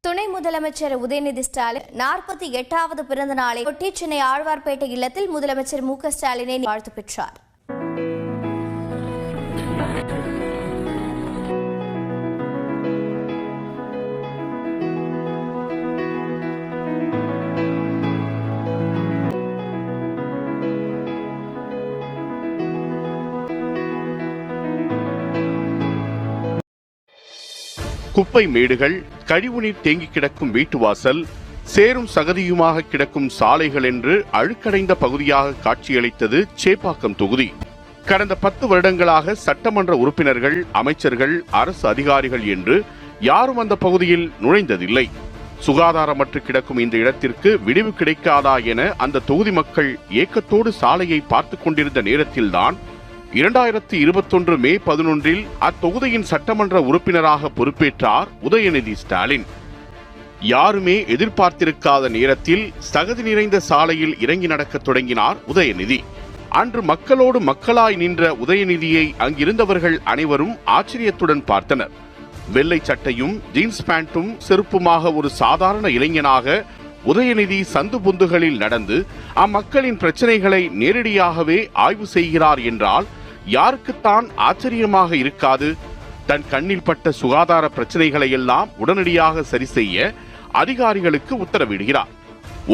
துணை முதலமைச்சர் உதயநிதி ஸ்டாலின் 48வது பிறந்த நாளை ஒட்டி சென்னை ஆழ்வார்பேட்டை இல்லத்தில் முதலமைச்சர் மு க ஸ்டாலினை வாழ்த்து பெற்றார். குப்பை மேடுகள், கழிவுநீர் தேங்கி கிடக்கும் வீட்டு வாசல், சேரும் சகதியுமாக கிடக்கும் சாலைகள் என்று அழுக்கடைந்த பகுதியாக காட்சியளித்தது சேப்பாக்கம் தொகுதி. கடந்த 10 வருடங்களாக சட்டமன்ற உறுப்பினர்கள், அமைச்சர்கள், அரசு அதிகாரிகள் என்று யாரும் அந்த பகுதியில் நுழைந்ததில்லை. சுகாதாரமற்று கிடக்கும் இந்த இடத்திற்கு விடிவு கிடைக்காதா என அந்த தொகுதி மக்கள் ஏக்கத்தோடு சாலையை பார்த்து கொண்டிருந்த நேரத்தில்தான் 2021 மே 11 அத்தொகுதியின் சட்டமன்ற உறுப்பினராக பொறுப்பேற்றார் உதயநிதி ஸ்டாலின். யாருமே எதிர்பார்த்திருக்காத நேரத்தில் சகதி நிறைந்த சாலையில் இறங்கி நடக்க தொடங்கினார் உதயநிதி. அன்று மக்களோடு மக்களாய் நின்ற உதயநிதியை அங்கிருந்தவர்கள் அனைவரும் ஆச்சரியத்துடன் பார்த்தனர். வெள்ளை சட்டையும் ஜீன்ஸ் பேண்ட்டும் செருப்புமாக ஒரு சாதாரண இளைஞனாக உதயநிதி சந்து பொந்துகளில் நடந்து அம்மக்களின் பிரச்சனைகளை நேரடியாகவே ஆய்வு செய்கிறார் என்றால் யாருக்குத்தான் ஆச்சரியமாக இருக்காது? தன் கண்ணில் பட்ட சுகாதார பிரச்சனைகளை எல்லாம் உடனடியாக சரி செய்ய அதிகாரிகளுக்கு உத்தரவிடுகிறார்.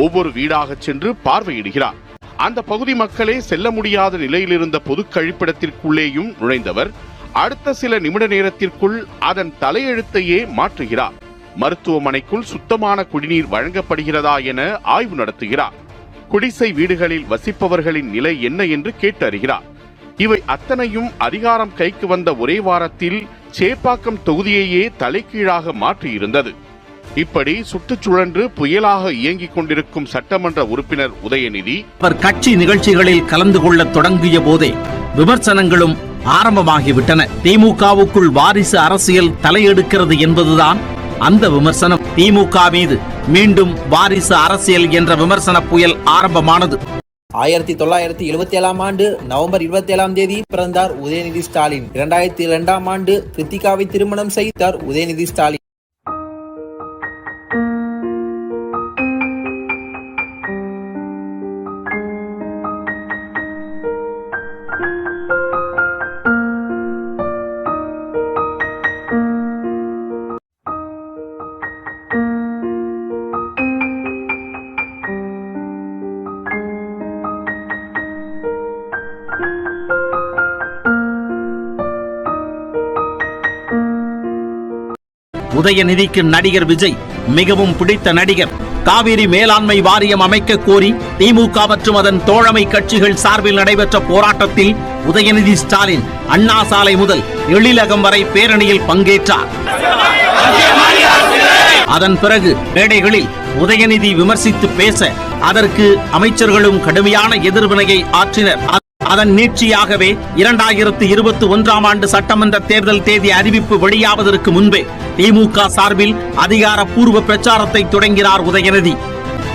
ஒவ்வொரு வீடாக சென்று பார்வையிடுகிறார். அந்த பகுதி மக்களே செல்ல முடியாத நிலையில் இருந்த பொது கழிப்பிடத்திற்குள்ளேயும் நுழைந்தவர் அடுத்த சில நிமிட நேரத்திற்குள் அதன் தலையெழுத்தையே மாற்றுகிறார். மருத்துவமனைக்குள் சுத்தமான குடிநீர் வழங்கப்படுகிறதா என ஆய்வு நடத்துகிறார். குடிசை வீடுகளில் வசிப்பவர்களின் நிலை என்ன என்று கேட்டு அறிகிறார். இவை அத்தனையும் அதிகாரம் கைக்கு வந்த ஒரே வாரத்தில் சேப்பாக்கம் தொகுதியையே தலைகீழாக மாற்றியிருந்தது. இப்படி சுற்றுச்சுழன்று புயலாக இயங்கிக் கொண்டிருக்கும் சட்டமன்ற உறுப்பினர் உதயநிதி அவர் கட்சி நிகழ்ச்சிகளில் கலந்து கொள்ள தொடங்கிய போதே விமர்சனங்களும் ஆரம்பமாகிவிட்டன. திமுகவுக்குள் வாரிசு அரசியல் தலையெடுக்கிறது என்பதுதான் அந்த விமர்சனம். திமுக மீது மீண்டும் வாரிசு அரசியல் என்ற விமர்சன புயல் ஆரம்பமானது. 1977 ஆண்டு நவம்பர் 27 பிறந்தார் உதயநிதி ஸ்டாலின். 2002 ஆண்டு கிருத்திகாவை திருமணம் செய்தார் உதயநிதி ஸ்டாலின். உதயநிதிக்கு நடிகர் விஜய் மிகவும் பிடித்த நடிகர். காவிரி மேலாண்மை வாரியம் அமைக்க கோரி திமுக மற்றும் அதன் தோழமை கட்சிகள் சார்பில் நடைபெற்ற போராட்டத்தில் உதயநிதி ஸ்டாலின் அண்ணா சாலை முதல் எழிலகம் வரை பேரணியில் பங்கேற்றார். அதன் பிறகு மேடைகளில் உதயநிதி விமர்சித்து பேச அதற்கு அமைச்சர்களும் கடுமையான எதிர்வினையை ஆற்றினர். அதன் நீட்சியாகவே 2021 ஆண்டு சட்டமன்ற தேர்தல் தேதி அறிவிப்பு வெளியாவதற்கு முன்பே திமுக சார்பில் அதிகாரப்பூர்வ பிரச்சாரத்தை தொடங்கினார் உதயநிதி.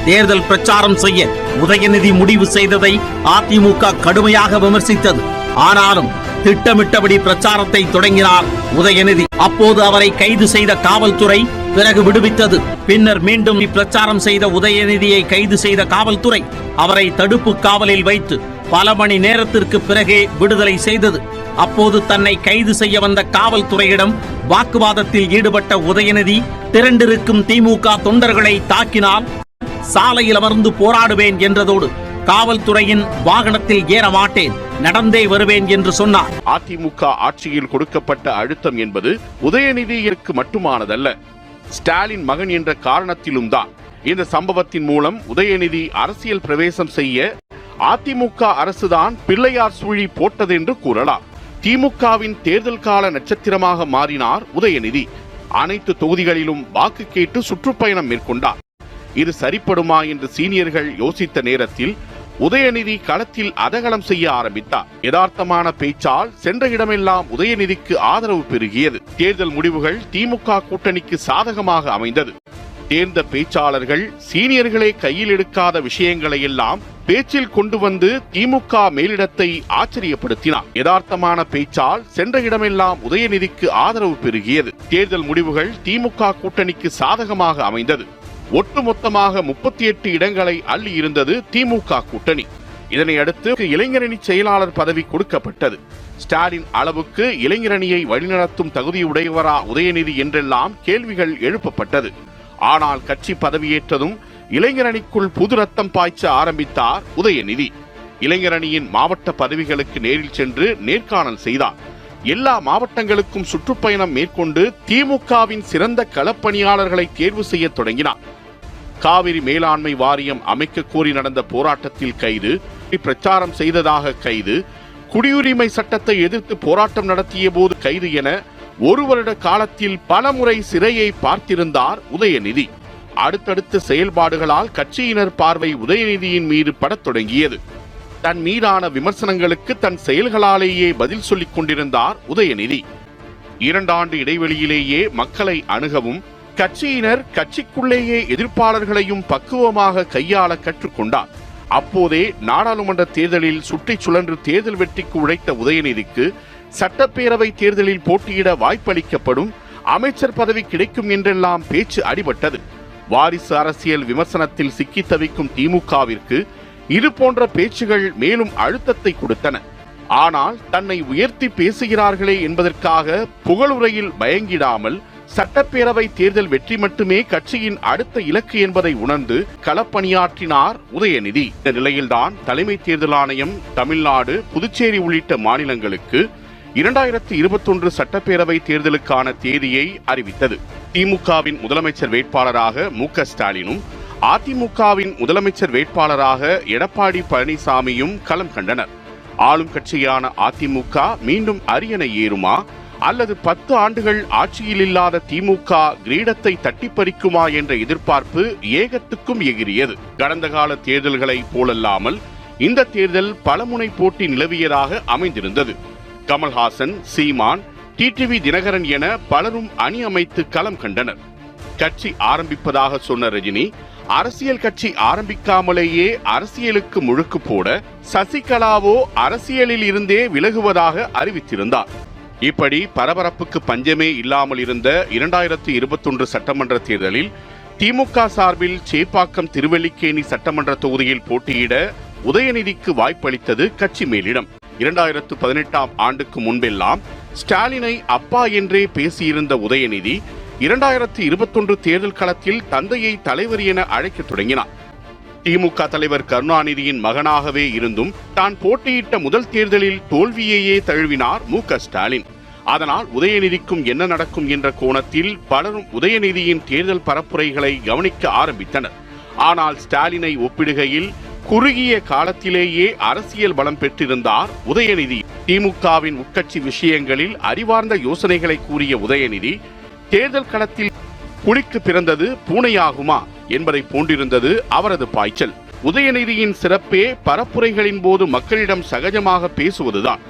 தேர்தல் பிரச்சாரம் செய்ய உதயநிதி முடிவு செய்ததை அதிமுக கடுமையாக விமர்சித்தது. ஆனாலும் திட்டமிட்டபடி பிரச்சாரத்தை தொடங்கினார் உதயநிதி. அப்போது அவரை கைது செய்த காவல்துறை பிறகு விடுவித்தது. பின்னர் மீண்டும் பிரச்சாரம் செய்த உதயநிதியை கைது செய்த காவல்துறை அவரை தடுப்பு காவலில் வைத்து பல மணி நேரத்திற்கு பிறகே விடுதலை செய்தது. அப்போது தன்னை கைது செய்ய வந்த காவல்துறையிடம் வாக்குவாதத்தில் ஈடுபட்ட உதயநிதி திரண்டிருக்கும் திமுக தொண்டர்களை தாக்கினால் சாலையில் அமர்ந்து போராடுவேன் என்றதோடு காவல்துறையின் வாகனத்தில் ஏற மாட்டேன், நடந்தே வருவேன் என்று சொன்னார். அதிமுக ஆட்சியில் கொடுக்கப்பட்ட அழுத்தம் என்பது உதயநிதிக்கு மட்டுமானதல்ல, ஸ்டாலின் மகன் என்ற காரணத்திலும் தான். இந்த சம்பவத்தின் மூலம் உதயநிதி அரசியல் பிரவேசம் செய்ய அதிமுக அரசுதான் பிள்ளையார் சுழி போட்டது என்று கூறலாம். திமுகவின் தேர்தல் கால நட்சத்திரமாக மாறினார் உதயநிதி. அனைத்து தொகுதிகளிலும் வாக்கு கேட்டு சுற்றுப்பயணம் மேற்கொண்டார். இது சரிப்படுமா என்று சீனியர்கள் யோசித்த நேரத்தில் உதயநிதி களத்தில் அதகலம் செய்ய ஆரம்பித்தார். யதார்த்தமான பேச்சால் சென்ற இடமெல்லாம் உதயநிதிக்கு ஆதரவு பெருகியது. தேர்தல் முடிவுகள் திமுக கூட்டணிக்கு சாதகமாக அமைந்தது. தேர்ந்த பேச்சாளர்கள் சீனியர்களே கையில் எடுக்காத விஷயங்களை எல்லாம் பேச்சில் கொண்டு வந்து திமுக மேலிடத்தை ஆச்சரியப்படுத்தினார். யதார்த்தமான பேச்சால் சென்ற இடமெல்லாம் உதயநிதிக்கு ஆதரவு பெருகியது. தேர்தல் முடிவுகள் திமுக கூட்டணிக்கு சாதகமாக அமைந்தது. ஒட்டுமொத்தமாக 38 இடங்களை அள்ளி இருந்தது திமுக கூட்டணி. இதனை அடுத்து இளைஞரணி செயலாளர் பதவி கொடுக்கப்பட்டது. ஸ்டாலின் அளவுக்கு இளைஞரணியை வழிநடத்தும் தகுதியுடையவரா உதயநிதி என்றெல்லாம் கேள்விகள் எழுப்பப்பட்டது. ஆனால் கட்சி பதவியேற்றதும் இளைஞரணிக்குள் புது ரத்தம் பாய்ச்ச ஆரம்பித்தார் உதயநிதி. இளைஞரணியின் மாவட்ட பதவிகளுக்கு நேரில் சென்று நேர்காணல் செய்தார். எல்லா மாவட்டங்களுக்கும் சுற்றுப்பயணம் மேற்கொண்டு திமுகவின் சிறந்த களப்பணியாளர்களை தேர்வு செய்ய தொடங்கினார். காவிரி மேலாண்மை வாரியம் அமைக்க கோரி நடந்த போராட்டத்தில் கைது, பிரச்சாரம் செய்ததாக கைது, குடியுரிமை சட்டத்தை எதிர்த்து போராட்டம் நடத்திய போது கைது என 1 வருட காலத்தில் பல முறை சிறையை பார்த்திருந்தார் உதயநிதி. அடுத்தடுத்த செயல்பாடுகளால் கட்சியினர் பார்வை உதயநிதியின் மீது படத் தொடங்கியது. தன் மீதான விமர்சனங்களுக்கு தன் செயல்களாலேயே பதில் சொல்லிக் கொண்டிருந்தார் உதயநிதி. 2 ஆண்டு இடைவெளியிலேயே மக்களை அணுகவும் கட்சியினர் கட்சிக்குள்ளேயே எதிர்ப்பாளர்களையும் பக்குவமாக கையாள கற்றுக்கொண்டார். அப்போதே நாடாளுமன்ற தேர்தலில் சுற்றிச் சுழன்று தேர்தல் வெற்றிக்கு உழைத்த உதயநிதிக்கு சட்டப்பேரவை தேர்தலில் போட்டியிட வாய்ப்பளிக்கப்படும், அமைச்சர் பதவி கிடைக்கும் என்றெல்லாம் பேச்சு அடிபட்டது. வாரிசு அரசியல் விமர்சனத்தில் சிக்கி தவிக்கும் திமுகவிற்கு இது போன்ற பேச்சுகள் மேலும் அழுத்தத்தை கொடுத்தன. ஆனால் தன்னை உயர்த்தி பேசுகிறார்களே என்பதற்காக புகழுரையில் பயங்கிடாமல் சட்டப்பேரவை தேர்தல் வெற்றி மட்டுமே கட்சியின் அடுத்த இலக்கு என்பதை உணர்ந்து களப்பணியாற்றினார் உதயநிதி. இந்த நிலையில்தான் தலைமை தேர்தல் ஆணையம் தமிழ்நாடு, புதுச்சேரி உள்ளிட்ட மாநிலங்களுக்கு 2021 சட்டப்பேரவை தேர்தலுக்கான தேதியை அறிவித்தது. திமுகவின் முதலமைச்சர் வேட்பாளராக மு.க.ஸ்டாலினும் அதிமுகவின் முதலமைச்சர் வேட்பாளராக எடப்பாடி பழனிசாமியும் களம் கண்டனர். ஆளும் கட்சியான அதிமுக மீண்டும் அரியணை ஏறுமா அல்லது 10 ஆண்டுகள் ஆட்சியில் இல்லாத திமுக கிரீடத்தை தட்டி பறிக்குமா என்ற எதிர்பார்ப்பு ஏகத்துக்கும் எகிரியது. கடந்த கால தேர்தல்களை போலல்லாமல் இந்த தேர்தல் பலமுனை போட்டி நிலவியதாக அமைந்திருந்தது. கமல்ஹாசன், சீமான், டிடிவி தினகரன் என பலரும் அணி அமைத்து களம் கண்டனர். கட்சி ஆரம்பிப்பதாக சொன்ன ரஜினி அரசியல் கட்சி ஆரம்பிக்காமலேயே அரசியலுக்கு முழுக்கு போட சசிகலாவோ அரசியலில் இருந்தே விலகுவதாக அறிவித்திருந்தார். இப்படி பரபரப்புக்கு பஞ்சமே இல்லாமல் இருந்த 2021 சட்டமன்ற தேர்தலில் திமுக சார்பில் சேப்பாக்கம் திருவல்லிக்கேணி சட்டமன்ற தொகுதியில் போட்டியிட உதயநிதிக்கு வாய்ப்பளித்தது கட்சி மேலிடம். 2018ஆம் ஆண்டுக்கு முன்பெல்லாம் ஸ்டாலினை அப்பா என்றே பேசியிருந்த உதயநிதி 2021 தேர்தல் களத்தில் தந்தையை தலைவர் என அழைக்க தொடங்கினார். திமுக தலைவர் கருணாநிதியின் மகனாகவே இருந்தும் தான் போட்டியிட்ட முதல் தேர்தலில் தோல்வியையே தழுவினார் மு.க.ஸ்டாலின். அதனால் உதயநிதிக்கும் என்ன நடக்கும் என்ற கோணத்தில் பலரும் உதயநிதியின் தேர்தல் பரப்புரைகளை கவனிக்க ஆரம்பித்தனர். ஆனால் ஸ்டாலினை ஒப்பிடுகையில் குறுகிய காலத்திலேயே அரசியல் பலம் பெற்றிருந்தார் உதயநிதி. திமுகவின் உட்கட்சி விஷயங்களில் அறிவார்ந்த யோசனைகளை கூறிய உதயநிதி தேர்தல் களத்தில் புலிக்கு பிறந்தது பூனையாகுமா என்பதை போன்றிருந்தது அவரது பாய்ச்சல். உதயநிதியின் சிறப்பே பரப்புரைகளின் போது மக்களிடம் சகஜமாக பேசுவதுதான்.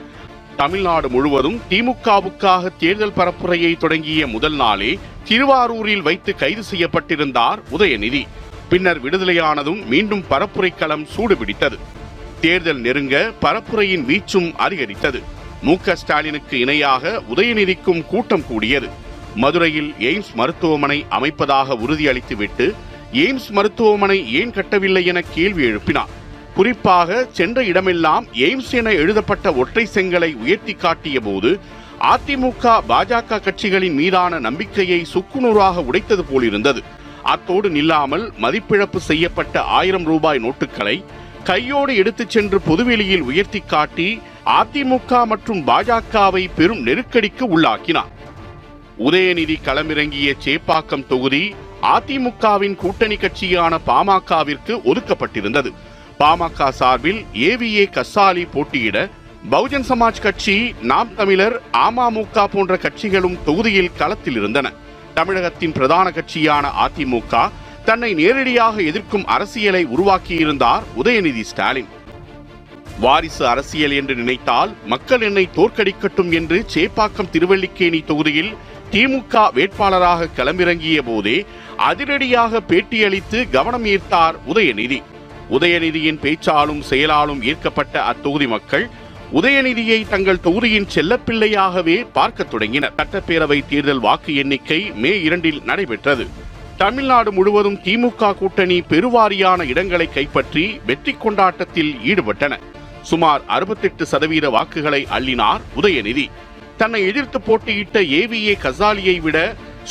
தமிழ்நாடு முழுவதும் திமுகவுக்காக தேர்தல் பரப்புரையை தொடங்கிய முதல் நாளே திருவாரூரில் வைத்து கைது செய்யப்பட்டிருந்தார் உதயநிதி. பின்னர் விடுதலையானதும் மீண்டும் பரப்புரை களம் சூடுபிடித்தது. தேர்தல் நெருங்க பரப்புரையின் வீச்சும் அதிகரித்தது. மு.க.ஸ்டாலினுக்கு இணையாக உதயநிதிக்கும் கூட்டம் கூடியது. மதுரையில் எய்ம்ஸ் மருத்துவமனை அமைப்பதாக உறுதியளித்துவிட்டு எய்ம்ஸ் மருத்துவமனை ஏன் கட்டவில்லை என கேள்வி எழுப்பினார். குறிப்பாக சென்ற இடமெல்லாம் எய்ம்ஸ் என எழுதப்பட்ட ஒற்றை செங்கலை உயர்த்தி காட்டிய போது அதிமுக, பாஜக கட்சிகளின் மீதான நம்பிக்கையை சுக்குநூறாக உடைத்தது போலிருந்தது. அத்தோடு நில்லாமல் மதிப்பிழப்பு செய்யப்பட்ட 1000 ரூபாய் நோட்டுகளை கையோடு எடுத்துச் சென்று பொதுவெளியில் உயர்த்தி காட்டி அதிமுக மற்றும் பாஜகவை பெரும் நெருக்கடிக்கு உள்ளாக்கினார். உதயநிதி களமிறங்கிய சேப்பாக்கம் தொகுதி அதிமுகவின் கூட்டணி கட்சியான பாமகவிற்கு ஒதுக்கப்பட்டிருந்தது. பாமக சார்பில் ஏவிஏ கசாலி போட்டியிட பகுஜன் சமாஜ் கட்சி, நாம் தமிழர், அமமுக போன்ற கட்சிகளும் தொகுதியில் களத்தில் இருந்தன. தமிழகத்தின் பிரதான கட்சியான அதிமுக தன்னை நேரடியாக எதிர்க்கும் அரசியலை உருவாக்கியிருந்தார் உதயநிதி ஸ்டாலின். வாரிசு அரசியல் என்று நினைத்தால் மக்கள் என்னை தோற்கடிக்கட்டும் என்று சேப்பாக்கம் திருவல்லிக்கேணி தொகுதியில் திமுக வேட்பாளராக களமிறங்கிய போதே அதிரடியாக பேட்டியளித்து கவனம் ஈர்த்தார் உதயநிதி. உதயநிதியின் பேச்சாலும் செயலாலும் ஈர்க்கப்பட்ட அத்தொகுதி மக்கள் உதயநிதியை தங்கள் தொகுதியின் செல்லப்பிள்ளையாகவே பார்க்க தொடங்கினர். சட்டப்பேரவை தேர்தல் வாக்கு எண்ணிக்கை மே 2 நடைபெற்றது. தமிழ்நாடு முழுவதும் திமுக கூட்டணி பெருவாரியான இடங்களை கைப்பற்றி வெற்றி கொண்டாட்டத்தில் ஈடுபட்டன. சுமார் 68% வாக்குகளை அள்ளினார் உதயநிதி. தன்னை எதிர்த்து போட்டியிட்ட ஏவிஏ கசாலியை விட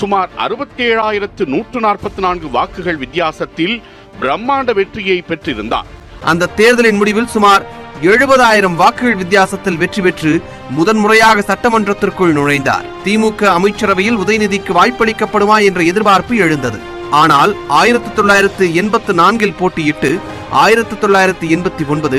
சுமார் 67,144 வாக்குகள் வித்தியாசத்தில் பிரம்மாண்ட வெற்றியை பெற்றிருந்தார். அந்த தேர்தலின் முடிவில் சுமார் 70,000 வாக்குகள் வித்தியாசத்தில் வெற்றி பெற்று முதன்முறையாக சட்டமன்றத்திற்குள் நுழைந்தார். திமுக அமைச்சரவையில் உதயநிதிக்கு வாய்ப்பளிக்கப்படுமா என்ற எதிர்பார்ப்பு எழுந்தது. ஆனால் 1984 போட்டியிட்டு 1989,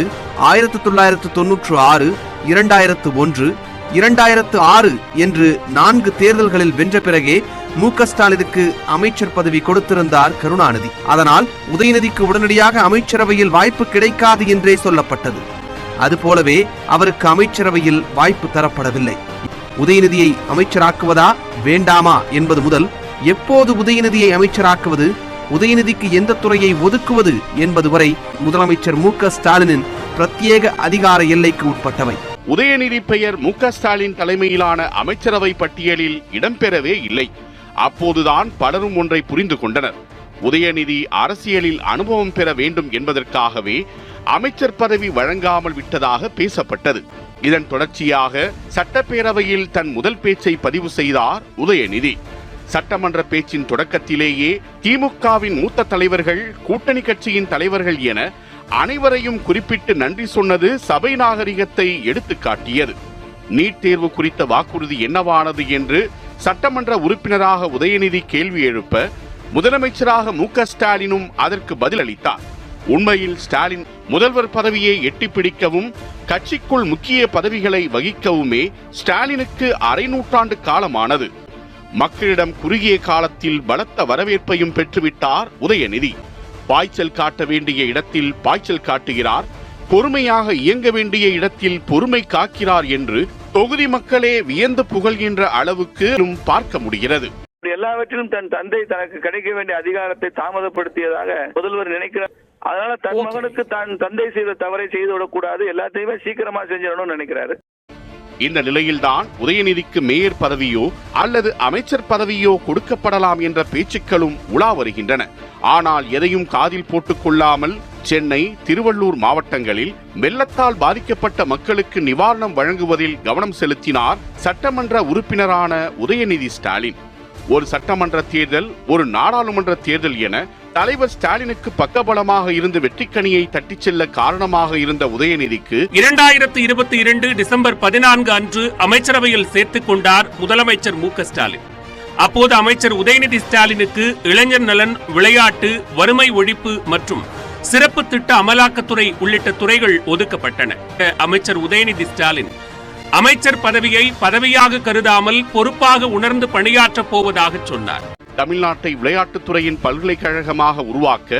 1996, 2001, 2006 என்று 4 தேர்தல்களில் வென்ற பிறகே மு.க.ஸ்டாலினுக்கு அமைச்சர் பதவி கொடுத்திருந்தார் கருணாநிதி. அதனால் உதயநிதிக்கு உடனடியாக அமைச்சரவையில் வாய்ப்பு கிடைக்காது என்றே சொல்லப்பட்டது. அதுபோலவே அவருக்கு அமைச்சரவையில் வாய்ப்பு தரப்படவில்லை. உதயநிதியை அமைச்சராக்குவதா வேண்டாமா என்பது முதல் எப்போது உதயநிதியை அமைச்சராக்குவது, உதயநிதிக்கு எந்த துறையை ஒதுக்குவது என்பது வரை முதலமைச்சர் மு.க.ஸ்டாலினின் பிரத்யேக அதிகார எல்லைக்கு உட்பட்டவை. உதயநிதி பெயர் மு.க.ஸ்டாலின் தலைமையிலான அமைச்சரவை பட்டியலில் இடம்பெறவே இல்லை. அப்போதுதான் பலரும் ஒன்றை புரிந்து கொண்டனர். உதயநிதி அரசியலில் அனுபவம் பெற வேண்டும் என்பதற்காகவே அமைச்சர் பதவி வழங்காமல் விட்டதாக பேசப்பட்டது. இதன் தொடர்ச்சியாக சட்டப்பேரவையில் தன் முதல் பேச்சை பதிவு செய்தார் உதயநிதி. சட்டமன்ற பேச்சின் தொடக்கத்திலேயே திமுகவின் மூத்த தலைவர்கள், கூட்டணி கட்சியின் தலைவர்கள் என அனைவரையும் குறிப்பிட்டு நன்றி சொன்னது சபை நாகரிகத்தை எடுத்து காட்டியது. நீட் தேர்வு குறித்த வாக்குறுதி என்னவானது என்று சட்டமன்ற உறுப்பினராக உதயநிதி கேள்வி எழுப்ப முதலமைச்சராக மு.க.ஸ்டாலினும் அதற்கு பதிலளித்தார். உண்மையில் ஸ்டாலின் முதல்வர் பதவியை எட்டி பிடிக்கவும் கட்சிக்குள் முக்கிய பதவிகளை வகிக்கவுமே ஸ்டாலினுக்கு அரை நூற்றாண்டு காலமானது. மக்களிடம் குறுகிய காலத்தில் பலத்த வரவேற்பையும் பெற்றுவிட்டார் உதயநிதி. பாய்ச்சல் காட்ட வேண்டிய இடத்தில் பாய்ச்சல் காட்டுகிறார், பொறுமையாக இயங்க வேண்டிய இடத்தில் பொறுமை காக்கிறார் என்று தொகுதி மக்களே வியந்து புகழ்கின்ற அளவுக்கு பார்க்க முடிகிறது. எல்லாவற்றிலும் தன் தந்தை தனக்கு கிடைக்க வேண்டிய அதிகாரத்தை தாமதப்படுத்தியதாக முதல்வர் நினைக்கிறார். அதனால தன் மகனுக்கு தான் தந்தை செய்த தவறை செய்து விடக்கூடாது, எல்லாத்தையுமே சீக்கிரமா செஞ்சிடணும்னு நினைக்கிறாரு. இந்த நிலையில்தான் உதயநிதிக்கு மேயர் பதவியோ அல்லது அமைச்சர் பதவியோ கொடுக்கப்படலாம் என்ற பேச்சுக்களும் உலா வருகின்றன. ஆனால் எதையும் காதில் போட்டுக் கொள்ளாமல் சென்னை, திருவள்ளூர் மாவட்டங்களில் வெள்ளத்தால் பாதிக்கப்பட்ட மக்களுக்கு நிவாரணம் வழங்குவதில் கவனம் செலுத்தினார் சட்டமன்ற உறுப்பினரான உதயநிதி ஸ்டாலின். ஒரு சட்டமன்ற தேர்தல், ஒரு நாடாளுமன்ற தேர்தல் என தலைவர் ஸ்டாலினுக்கு பக்கபலமாக இருந்து வெற்றிக்கனியை தட்டிச் செல்ல காரணமாக இருந்த உதயநிதிக்கு 2022 டிசம்பர் 14 அன்று அமைச்சரவையில் சேர்த்துக் கொண்டார் முதலமைச்சர் மு.க.ஸ்டாலின். அப்போது அமைச்சர் உதயநிதி ஸ்டாலினுக்கு இளைஞர் நலன், விளையாட்டு, வறுமை ஒழிப்பு மற்றும் சிறப்பு திட்ட அமலாக்கத்துறை உள்ளிட்ட துறைகள் ஒதுக்கப்பட்டன. அமைச்சர் உதயநிதி ஸ்டாலின் அமைச்சர் பதவியை பதவியாக கருதாமல் பொறுப்பாக உணர்ந்து பணியாற்றப் போவதாக சொன்னார். தமிழ்நாட்டை விளையாட்டுத்துறையின் பல்கலைக்கழகமாக உருவாக்க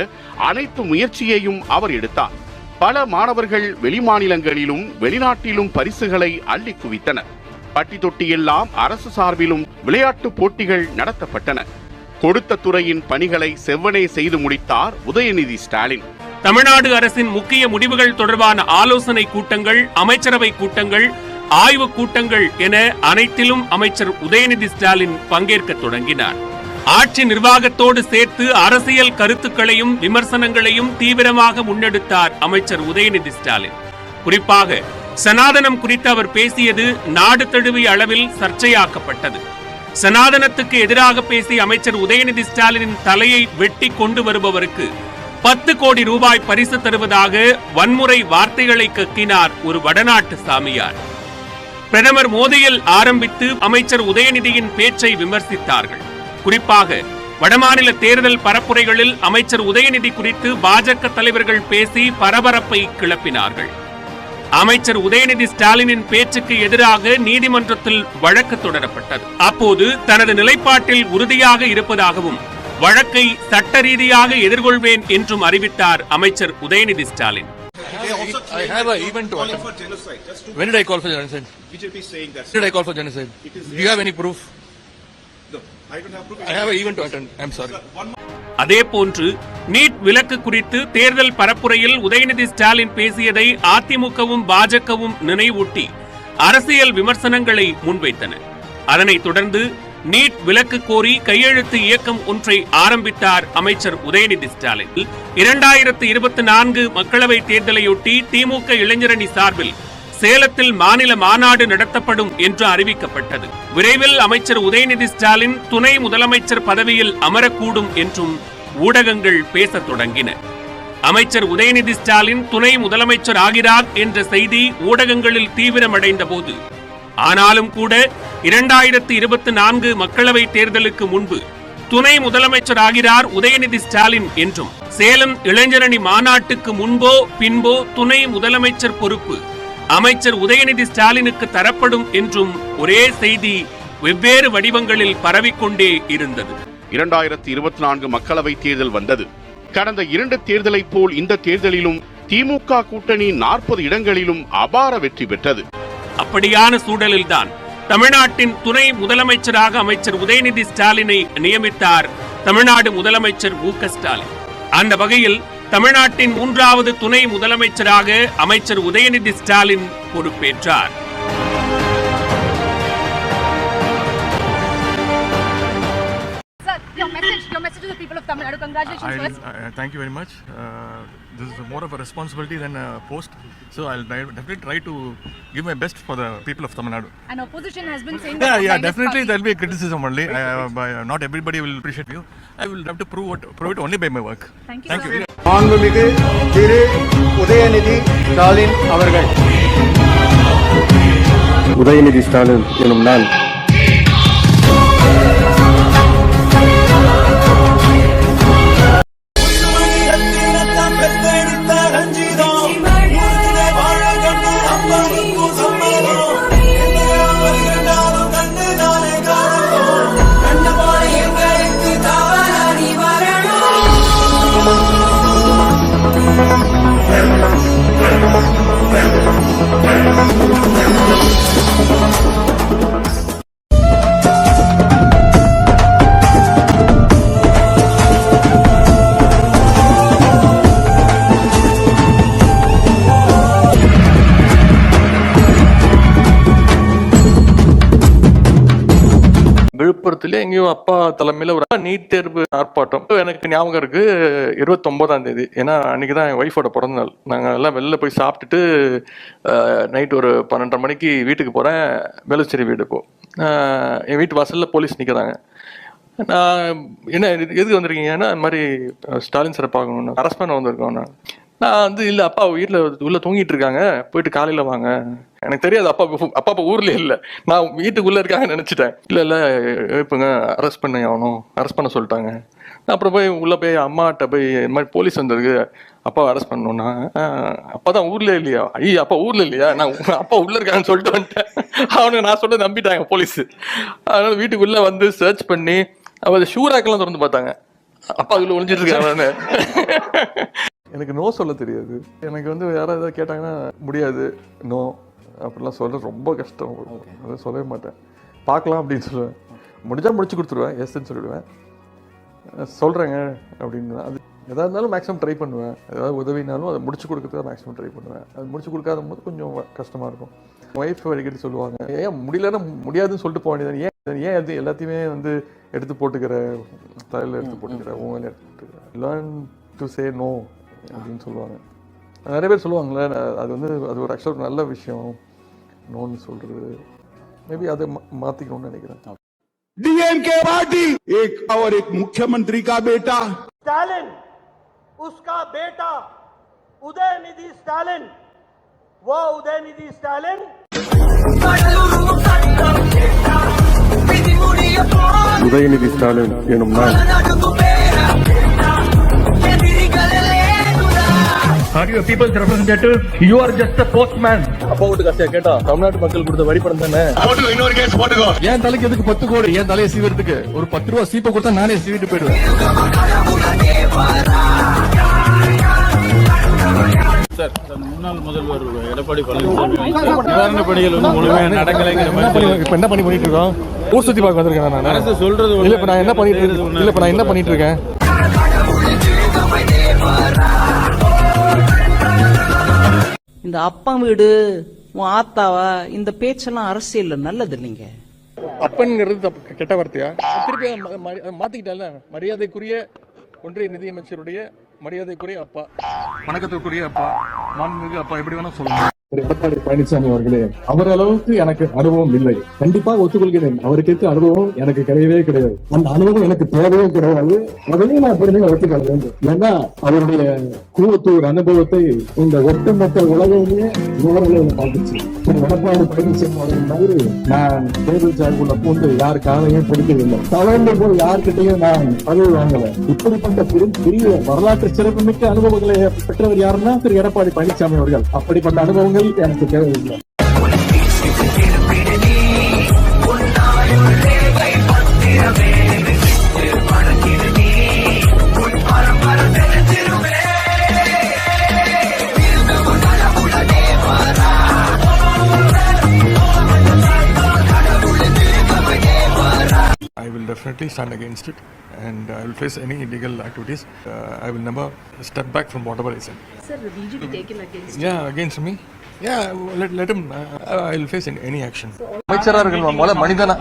அனைத்து முயற்சியையும் அவர் எடுத்தார். பல மாணவர்கள் வெளிமாநிலங்களிலும் வெளிநாட்டிலும் பரிசுகளை அள்ளி குவித்தனர். பட்டி தொட்டியெல்லாம் அரசு சார்பிலும் விளையாட்டு போட்டிகள் நடத்தப்பட்டன. கொடுத்த துறையின் பணிகளை செவ்வனே செய்து முடித்தார் உதயநிதி ஸ்டாலின். தமிழ்நாடு அரசின் முக்கிய முடிவுகள் தொடர்பான ஆலோசனை கூட்டங்கள், அமைச்சரவை கூட்டங்கள், ஆய்வுக் கூட்டங்கள் என அனைத்திலும் அமைச்சர் உதயநிதி ஸ்டாலின் பங்கேற்க தொடங்கினார். ஆட்சி நிர்வாகத்தோடு சேர்த்து அரசியல் கருத்துக்களையும் விமர்சனங்களையும் தீவிரமாக முன்னெடுத்தார் அமைச்சர் உதயநிதி ஸ்டாலின். குறிப்பாக சனாதனம் குறித்து அவர் பேசியது நாடு தழுவிய அளவில் சர்ச்சையாக்கப்பட்டது. சனாதனத்துக்கு எதிராக பேசிய அமைச்சர் உதயநிதி ஸ்டாலினின் தலையை வெட்டி கொண்டு வருபவருக்கு 10 கோடி ரூபாய் பரிசு தருவதாக வன்முறை வார்த்தைகளை கக்கினார் ஒரு வடநாட்டு சாமியார். பிரதமர் மோடியில் ஆரம்பித்து அமைச்சர் உதயநிதியின் பேச்சை விமர்சித்தார்கள். குறிப்பாக வடமாநில தேர்தல் பரப்புரைகளில் அமைச்சர் உதயநிதி குறித்து பாஜக தலைவர்கள் பேசி பரபரப்பை கிளப்பினார்கள். அமைச்சர் உதயநிதி ஸ்டாலினின் பேச்சுக்கு எதிராக நீதிமன்றத்தில் வழக்கு தொடரப்பட்டது. அப்போது தனது நிலைப்பாட்டில் உறுதியாக இருப்பதாகவும் வழக்கை சட்ட ரீதியாக எதிர்கொள்வேன் என்றும் அறிவித்தார் அமைச்சர் Udhayanidhi Stalin. I have an event to attend. When did I call for genocide? BJP is saying that. Did I call for genocide? Do you have any proof? No. I have an event to attend. I'm sorry. அதேபோன்று NEET விலக்கு குறித்து தேர்தல் பரப்புரையில் உதயநிதி ஸ்டாலின் பேசியதை அதிமுகவும் பாஜகவும் நினைவூட்டி அரசியல் விமர்சனங்களை முன்வைத்தன. அதனைத் தொடர்ந்து நீட் விலக்கு கோரி கையெழுத்து இயக்கம் ஒன்றை ஆரம்பித்தார் அமைச்சர் உதயநிதி ஸ்டாலின். 2024 மக்களவைத் தேர்தலையொட்டி திமுக இளைஞரணி சார்பில் சேலத்தில் மாநில மாநாடு நடத்தப்படும் என்று அறிவிக்கப்பட்டது. விரைவில் அமைச்சர் உதயநிதி ஸ்டாலின் துணை முதலமைச்சர் பதவியில் அமரக்கூடும் என்றும் ஊடகங்கள் பேசத் தொடங்கின. அமைச்சர் உதயநிதி ஸ்டாலின் துணை முதலமைச்சர் ஆகிறார் என்ற செய்தி ஊடகங்களில் தீவிரமடைந்த போது, ஆனாலும் கூட 2024 மக்களவைத் தேர்தலுக்கு முன்பு துணை முதலமைச்சர் ஆகிறார் உதயநிதி ஸ்டாலின் என்றும், சேலம் இளைஞரணி மாநாட்டுக்கு முன்போ பின்போ துணை முதலமைச்சர் பொறுப்பு அமைச்சர் உதயநிதி ஸ்டாலினுக்கு தரப்படும் என்றும் ஒரே செய்தி வெவ்வேறு வடிவங்களில் பரவிக்கொண்டே இருந்தது. 2024 மக்களவை தேர்தல் வந்தது. கடந்த 2 தேர்தலைப் போல் இந்த தேர்தலிலும் திமுக கூட்டணி 40 இடங்களிலும் அபார வெற்றி பெற்றது. அப்படியான சூழலில்தான் தமிழ்நாட்டின் துணை முதலமைச்சராக அமைச்சர் உதயநிதி ஸ்டாலினை நியமித்தார் தமிழ்நாடு முதலமைச்சர் மு.க. ஸ்டாலின். அந்த வகையில் தமிழ்நாட்டின் 3வது துணை முதலமைச்சராக அமைச்சர் உதயநிதி ஸ்டாலின் பொறுப்பேற்றார். Your message to the people of Tamil Nadu. Congratulations first. Thank you very much. This is more of a responsibility than a post. So I'll definitely try to give my best for the people of Tamil Nadu. And opposition has been saying Yeah, definitely there'll be a criticism only. Not everybody will appreciate you. I will have to prove it only by my work. Thank you. மாண்புமிகு திரு உதயநிதி ஸ்டாலின் அவர்கள். உதயநிதி ஸ்டாலின் எனும் நான் விழுப்புரத்துல எங்கேயும் அப்பா தலைமையில ஒரு NEET தேர்வு ஆர்ப்பாட்டம் எனக்கு ஞாபகம் இருக்கு. 29ஆம் தேதி, ஏன்னா அன்னைக்குதான் என் ஒய்ஃபோட பிறந்த நாள். நாங்க எல்லாம் வெளில போய் சாப்பிட்டுட்டு நைட் ஒரு 12:30 மணிக்கு வீட்டுக்கு போறேன். வேலுச்சேரி வீடு. இப்போ என் வீட்டு வாசல்ல போலீஸ் நிக்கிறாங்க. நான் என்ன எதுக்கு வந்திருக்கீங்கன்னா, இந்த மாதிரி ஸ்டாலின் சார் பார்க்கணும்னு அரெஸ்ட் பண்ண வந்திருக்கோம். நான் இல்லை அப்பா வீட்டில் உள்ள தூங்கிட்டு இருக்காங்க, போயிட்டு காலையில் வாங்க. எனக்கு தெரியாது அப்பா ஊர்ல இல்லை, நான் வீட்டுக்குள்ளே இருக்காங்கன்னு நினச்சிட்டேன். இல்லை இப்போங்க அரெஸ்ட் பண்ண ஆகணும், அரெஸ்ட் பண்ண சொல்லிட்டாங்க. நான் அப்புறம் போய் உள்ளே போய் அம்மாட்ட போய் இந்த மாதிரி போலீஸ் வந்திருக்கு, அப்பாவை அரெஸ்ட் பண்ணணும்னா, அப்பா தான் ஊர்ல இல்லையா? ஐயா அப்பா ஊர்ல இல்லையா? நான் அப்பா உள்ள இருக்காங்கன்னு சொல்லிட்டு வந்துட்டேன். அவனுக்கு நான் சொல்ல நம்பிட்டாங்க போலீஸ். அதனால வீட்டுக்குள்ளே வந்து சர்ச் பண்ணி அவர் ஷூ ரேக்கெல்லாம் திறந்து பார்த்தாங்க. அப்பா அதுல ஒளிஞ்சிட்டு இருக்காங்க. எனக்கு நோ சொல்ல தெரியாது. எனக்கு யாராவது ஏதாவது கேட்டாங்கன்னா முடியாது, நோ அப்படிலாம் சொல்ல ரொம்ப கஷ்டம். அதை சொல்லவே மாட்டேன். பார்க்கலாம் அப்படின்னு சொல்லுவேன். முடிஞ்சா முடிச்சு கொடுத்துருவேன், எஸ்ன்னு சொல்லிடுவேன். சொல்கிறேங்க அப்படின்னு. அது எதாக இருந்தாலும் மேக்ஸிமம் ட்ரை பண்ணுவேன். ஏதாவது உதவினாலும் அதை முடிச்சு கொடுக்கறதுக்கு மேக்ஸிமம் ட்ரை பண்ணுவேன். அது முடிச்சு கொடுக்காத போது கொஞ்சம் கஷ்டமாக இருக்கும். ஒய்ஃப் அடிக்கடி சொல்லுவாங்க, ஏன் முடியலன்னா முடியாதுன்னு சொல்லிட்டு போக வேண்டியது, ஏன் அது எல்லாத்தையுமே எடுத்து போட்டுக்கிற, தலையில் எடுத்து போட்டுக்கிற, உங்களை எடுத்து போட்டுக்கிற, லேர்ன் டு சே நோ அப்படின்னு சொல்லுவாங்க. நிறைய பேர் சொல்லுவாங்களே, அது ஒரு ஆக்சுவலாக நல்ல விஷயம் நோன்னு சொல்றது. மேபி அதை மாற்றிக்கணும்னு நினைக்கிறேன். डीएमके पार्टी एक और एक मुख्यमंत्री का बेटा स्टालिन, उसका बेटा उदयनिधि स्टालिन, वो उदयनिधि स्टालिन உதயநிதி ஸ்டாலின் எனும் நான். Are you a people's representative? You are just a postman. அப்பா வீட்டு காசியா கேட்டா தமிழ்நாட்டு மக்கள் கொடுத்த வரி பணம் தானே. இன்னொரு கேஸ் போட்டுக்கோ. என் தலைக்கு எதுக்கு 10 கோடி? என் தலையை சீவறதுக்கு ஒரு 10 ரூபா சீப்பை கொடுத்தா நானே சீவிட்டு போயிடுவேன். சார், முன்னாள் முதல்வர் எடப்பாடி பழனிசாமி நிவாரண பணிகள் முழுமையாக நடக்கலைங்கிற மாதிரி இப்ப என்ன பண்ணிட்டு இருக்கோம்? ஊர் சுத்தி பார்க்க வந்திருக்கேன் நான் சொல்றது இல்ல. இப்ப நான் என்ன பண்ணிட்டு இருக்கேன் இந்த அப்பா வீடு உன் ஆத்தாவா இந்த பேச்செல்லாம் அரசியல்ல நல்லது இல்லைங்க. அப்பன்ங்கிறது கெட்ட வார்த்தையா? திருப்பி மாத்திக்கிட்டால. மரியாதைக்குரிய ஒன்றிய நிதியமைச்சருடைய மரியாதைக்குரிய அப்பா, வணக்கத்திற்குரிய அப்பா, மாண்புமிகு அப்பா, எப்படி வேணா சொல்லலாம். எடப்பாடி பழனிசாமி அவர்களே, அவர் அளவுக்கு எனக்கு அனுபவம் இல்லை. கண்டிப்பாக ஒத்துக்கொள்கிறேன், அவருக்கு இருக்க அனுபவம் எனக்கு கிடையவே கிடையாது. அந்த அனுபவம் எனக்கு தேவையே கிடையாது. அதையும் நான் பெருமையை ஒத்துக்கொள்ள வேண்டும். ஏன்னா அவருடைய கூவத்தூர் அனுபவத்தை இந்த ஒட்டுமொத்த உலகமே நூறில் பார்த்துச்சு. எடப்பாடி பழனிசாமி அவர்கள் மாதிரி நான் தேர்தல் சார்புள்ள பூண்டு யார் காலையும் பிடிக்கவில்லை. தவறு போய் யார்கிட்டையும் நான் பதவி வாங்கல. இப்படிப்பட்ட பெரிய வரலாற்று சிறப்புமிக்க அனுபவங்களை பெற்றவர் யாருன்னா திரு எடப்பாடி பழனிசாமி அவர்கள். அப்படிப்பட்ட அனுபவங்கள் எனக்கு தேவையில்லை. I will definitely stand against it, and I will face any illegal activities. I will never step back from whatever I said. Sir, will you be taken against? Yeah, against me. Yeah, let him. I will face any action. அமைச்சர்கள் முதல்ல மனிதன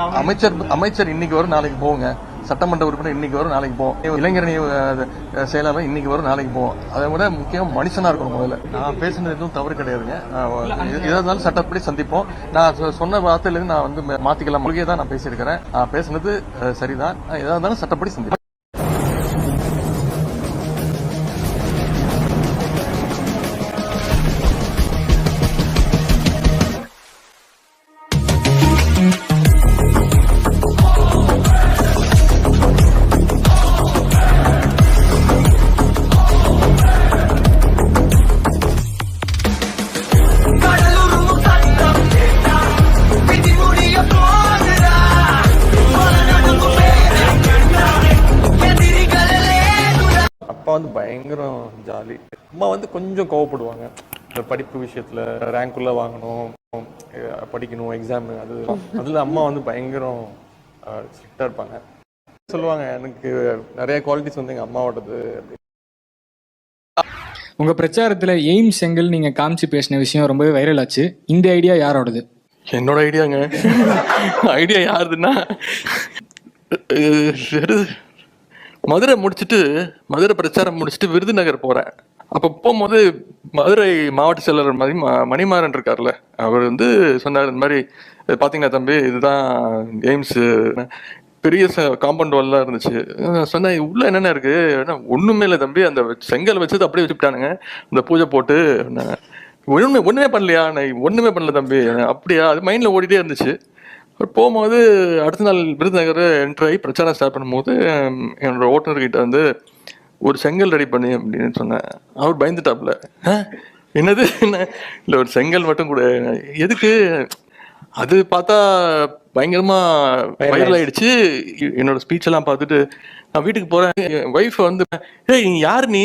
அமைச்சர் இன்னைக்கு வரும் நாளைக்கு போங்க. சட்டமன்ற உறுப்பினர் இன்னைக்கு வரும் நாளைக்கு போவோம். இளைஞரணி செயலாளர் இன்னைக்கு வரும் நாளைக்கு போவோம். அதை விட முக்கியம் மனுஷனா இருக்கணும். முதல்ல நான் பேசுனது எதுவும் தவறு கிடையாதுங்க. எதா இருந்தாலும் சட்டப்படி சந்திப்போம். நான் சொன்ன வார்த்தையிலிருந்து நான் வந்து மாத்திக்கலாம். மொழியை தான் நான் பேசியிருக்கிறேன். பேசுனது சரிதான். எதா இருந்தாலும் சட்டப்படி சந்திப்போம். அப்பா வந்து பயங்கரம் ஜாலி. அம்மா வந்து கொஞ்சம் கோவப்படுவாங்க. இந்த படிப்பு விஷயத்துல ரேங்க்குள்ள வாங்கணும், படிக்கணும், எக்ஸாம், அதுல அம்மா வந்து பயங்கரம் ஸ்ட்ரிக்டா இருப்பாங்க. சொல்லுவாங்க எனக்கு நிறைய குவாலிட்டிஸ் வந்து எங்க அம்மாவோடது. உங்க பிரச்சாரத்துல எய்ம்ஸ் செங்கல் நீங்க காமிச்சு பேசின விஷயம் ரொம்பவே வைரல் ஆச்சு. இந்த ஐடியா யாரோடது? என்னோட ஐடியாங்க. ஐடியா யாருதுன்னா, மதுரை பிரச்சாரம் முடிச்சுட்டு விருதுநகர் போறேன். அப்ப போகும்போது மதுரை மாவட்ட செயலர் மாதிரி மணிமாறன் இருக்கார்ல, அவர் வந்து சொன்னார், இந்த மாதிரி பாத்தீங்கன்னா தம்பி இதுதான் எய்ம்ஸ், பெரிய காம்பவுண்ட் வால்லாம் இருந்துச்சு. சொன்னேன் உள்ள என்னென்ன இருக்கு? ஒண்ணுமே இல்லை தம்பி, அந்த செங்கல் வச்சது அப்படியே வச்சுட்டானுங்க, இந்த பூஜை போட்டு. ஒண்ணுமே பண்ணலையா? நான் ஒண்ணுமே பண்ணல தம்பி. அப்படியா? அது மைண்ட்ல ஓடிட்டே இருந்துச்சு. போகும்போது அடுத்த நாள் விருதுநகர் என்ட்ரு ஆகி பிரச்சாரம் ஸ்டார்ட் பண்ணும்போது என்னோட ஓட்டுநர்கிட்ட வந்து ஒரு செங்கல் ரெடி பண்ணி அப்படின்னு சொன்னேன். அவர் பயந்துட்டாப்ல. என்னது? இல்லை ஒரு செங்கல் மட்டும் கூட. எதுக்கு? அது பார்த்தா பயங்கரமா வைரல் ஆயிடுச்சு. என்னோட ஸ்பீச் எல்லாம் பார்த்துட்டு நான் வீட்டுக்கு போறேன். என் ஒய்ஃப் வந்து, ஏய் யார் நீ,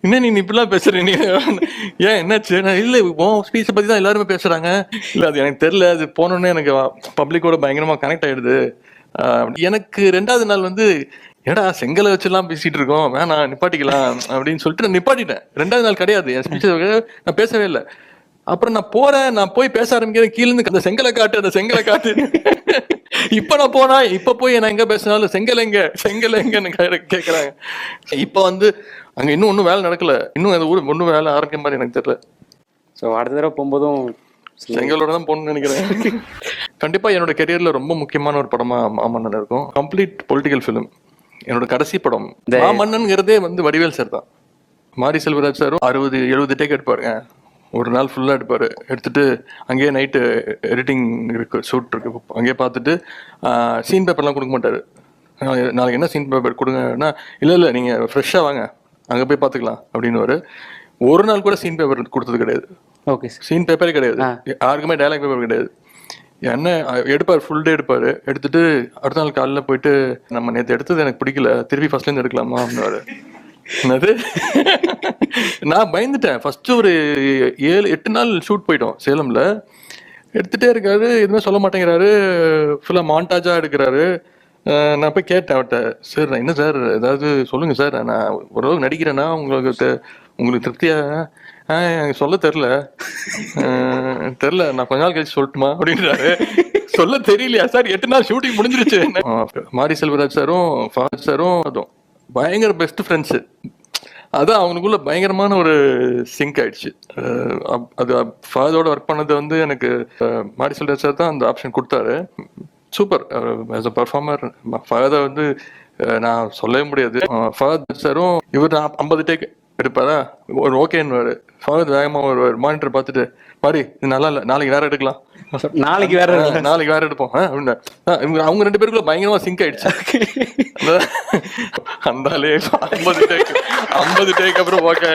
என்ன நீ இப்படிலாம் பேசுற, நீ ஏன் என்னாச்சு? நான் இல்லை உன் ஸ்பீச்சை பத்தி தான் எல்லாருமே பேசுறாங்க. இல்லை அது எனக்கு தெரியல, அது போனோடனே எனக்கு பப்ளிக்கோட பயங்கரமா கனெக்ட் ஆயிடுது. எனக்கு ரெண்டாவது நாள் வந்து, ஏடா செங்கலை வச்சுலாம் பேசிட்டு இருக்கோம், வேணாம் நிப்பாட்டிக்கலாம் அப்படின்னு சொல்லிட்டு நான் நிப்பாட்டிட்டேன். ரெண்டாவது நாள் கிடையாது, என் ஸ்பீச்சை நான் பேசவே இல்லை. அப்புறம் நான் போய் பேச ஆரம்பிக்கிறேன். கீழே இருந்து அந்த செங்கலை காட்டு. இப்ப நான் இப்ப போய் நான் எங்க பேசினாலும் செங்கல் எங்கன்னு கேக்குறாங்க. இப்ப வந்து அங்க இன்னும் ஒன்னும் வேலை நடக்கல. இன்னும் அந்த ஊர் ஒன்னும் வேலை ஆரம்பிக்க மாதிரி எனக்கு தெரியல. ஸோ அடுத்த தடவை போகும்போதும் செங்கலோட தான் போகணும்னு நினைக்கிறேன். கண்டிப்பா என்னோட கெரியர்ல ரொம்ப முக்கியமான ஒரு படமா மாமன்னன் இருக்கும். Complete political film. என்னோட கடைசி படம் மாமன்னன்ங்கிறதே வந்து வடிவேல் சார் தான். மாரி செல்வராஜ் சாரும் 60-70 டேக் எடுப்பாருங்க. ஒரு நாள் ஃபுல்லாக எடுப்பார். எடுத்துட்டு அங்கேயே நைட்டு எடிட்டிங் இருக்கு, ஷூட் இருக்கு, அங்கேயே பார்த்துட்டு சீன் பேப்பர்லாம் கொடுக்க மாட்டார். நாளைக்கு என்ன சீன் பேப்பர் கொடுங்கன்னா, இல்லை நீங்கள் ஃப்ரெஷ்ஷாக வாங்க, அங்கே போய் பார்த்துக்கலாம் அப்படின்னு. ஒரு நாள் கூட சீன் பேப்பர் கொடுத்தது கிடையாது. ஓகே, சீன் பேப்பரே கிடையாது, யாருக்குமே டைலாக் பேப்பர் கிடையாது. என்ன எடுப்பார், ஃபுல் டே எடுப்பார். எடுத்துட்டு அடுத்த நாள் காலையில் போயிட்டு, நம்ம நேற்று எடுத்தது எனக்கு பிடிக்கல, திருப்பி ஃபர்ஸ்ட்லேருந்து எடுக்கலாமா அப்படின்னாரு. என்னது? நான் பயந்துட்டேன். ஃபர்ஸ்ட் ஒரு 7-8 நாள் ஷூட் போயிட்டோம் சேலம்ல. எடுத்துகிட்டே இருக்காரு, எதுவுமே சொல்ல மாட்டேங்கிறாரு, ஃபுல்லாக மாண்டாஜாக எடுக்கிறாரு. நான் போய் கேட்டேன் அவர்கிட்ட, சார் நான் என்ன சார் ஏதாவது சொல்லுங்கள் சார், நான் ஓரளவுக்கு நடிக்கிறேன்னா உங்களுக்கு திருப்தியாக சொல்ல தெரில, நான் கொஞ்ச நாள் கழிச்சு சொல்லட்டுமா அப்படின்றாரு. சொல்ல தெரியலையா சார், 8 நாள் ஷூட்டிங் முடிஞ்சிருச்சு. மாரி செல்வராஜ் சாரும் ஃபாத் சாரும் அதுவும் பயங்கர பெஸ்ட் ஃப்ரெண்ட்ஸு. அதான் அவங்களுக்குள்ள பயங்கரமான ஒரு சிங்க் ஆயிடுச்சு. அது ஃபாதரோட ஒர்க் பண்ணது வந்து எனக்கு மாரி செல்வராஜ் சார் தான் அந்த ஆப்ஷன் கொடுத்தாரு. Super as a performer. Father வந்து நான் சொல்லவே முடியாது. ஃபாதர் சாரும் இவர் 50 டேக் எடுப்பாரா, ஒரு ஓகேன்னு ஃபாதர் வேகமாக ஒரு மானிட்டர் பார்த்துட்டு, மாதிரி இது நல்லா இல்லை, நாளைக்கு வேற எடுக்கலாம், நாளைக்கு வேற எடுப்போம் அப்படின்னு. அவங்க 2 பேருக்குள்ள பயங்கரமா சிங்க் ஆயிடுச்சு. அந்தாலே 50 டேக் அப்புறம் ஓகே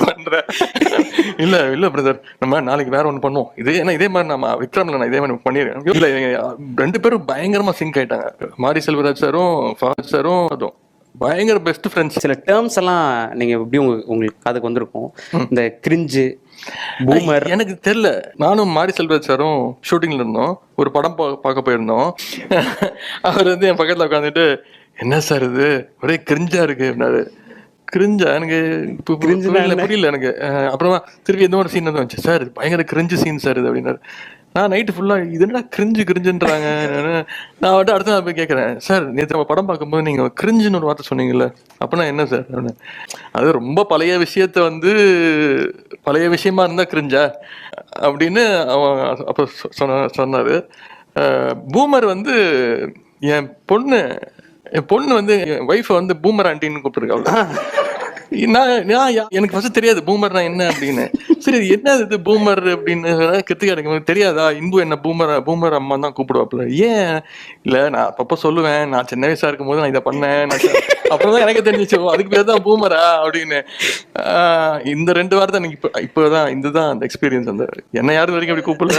பண்ற இல்ல பிரதர், நம்ம நாளைக்கு வேற ஒண்ணு பண்ணுவோம். இதே மாதிரி நம்ம விக்ரம்ல நான் இதே மாதிரி பண்ணிருக்கேன். இல்ல 2 பேரும் பயங்கரமா சிங்க் ஆயிட்டாங்க. மாரி செல்வராஜ் சாரும் ஃபாத் சாரும் அதுவும் பயங்கர பெஸ்ட் ஃப்ரெண்ட்ஸ். சில டேர்ம்ஸ் எல்லாம் நீங்க எப்படி உங்களுக்கு அதுக்கு வந்திருக்கும், இந்த கிரிஞ்சு, பூமர், எனக்கு தெரியல. நானும் மாரி செல்வராஜ் சாரும் ஷூட்டிங்ல இருந்தோம், ஒரு படம் பார்க்க போயிருந்தோம். அவர் வந்து என் பக்கத்துல உட்காந்துட்டு, என்ன சார் இது ஒரே கிரிஞ்சா இருக்கு அப்படின்னாரு. கிரிஞ்சா எனக்கு புரியல எனக்கு. அப்புறமா திருப்பி எந்த ஒரு சீன் வந்துச்சு, சார் பயங்கர கிரிஞ்சு சீன் சார் இது அப்படின்னாரு. நான் நைட்டு ஃபுல்லாக இது என்ன கிரிஞ்சுன்றாங்க. நான் வந்துட்டு அடுத்த நாள் போய் கேட்குறேன், சார் நேற்று நம்ம படம் பார்க்கும்போது நீங்கள் கிரிஞ்சுன்னு ஒரு வார்த்தை சொன்னீங்கல்ல, அப்படின்னா என்ன சார் அப்படின்னு. அது ரொம்ப பழைய விஷயத்த வந்து பழைய விஷயமா இருந்தால் கிரிஞ்சா அப்படின்னு அவன் அப்போ சொன்னார். பூமர் வந்து என் பொண்ணு வந்து என் ஒய்ஃபை வந்து பூமர் ஆண்டின்னு கூப்பிட்டுருக்காங்க. எனக்கு ஃபர்ஸ்ட் தெரியாது பூமர்னா என்ன அப்படின்னு. சரி என்ன இது பூமர் அப்படின்னு கிருத்திகா எனக்கு தெரியாதா, இன்பு என்ன பூமர் அம்மா தான் கூப்பிடுவாப்புல. ஏன் இல்லை, நான் அப்பப்போ சொல்லுவேன், நான் சின்ன வயசா இருக்கும் போது நான் இதை பண்ணேன், அப்புறம் தான் எனக்கு தெரிஞ்சிச்சு அதுக்கு பேர் தான் பூமரா அப்படின்னு. இந்த 2 வார்த்தை எனக்கு இப்போதான் இதுதான் அந்த எக்ஸ்பீரியன்ஸ். அந்த என்ன யாரும் வரைக்கும் அப்படி கூப்பிடல.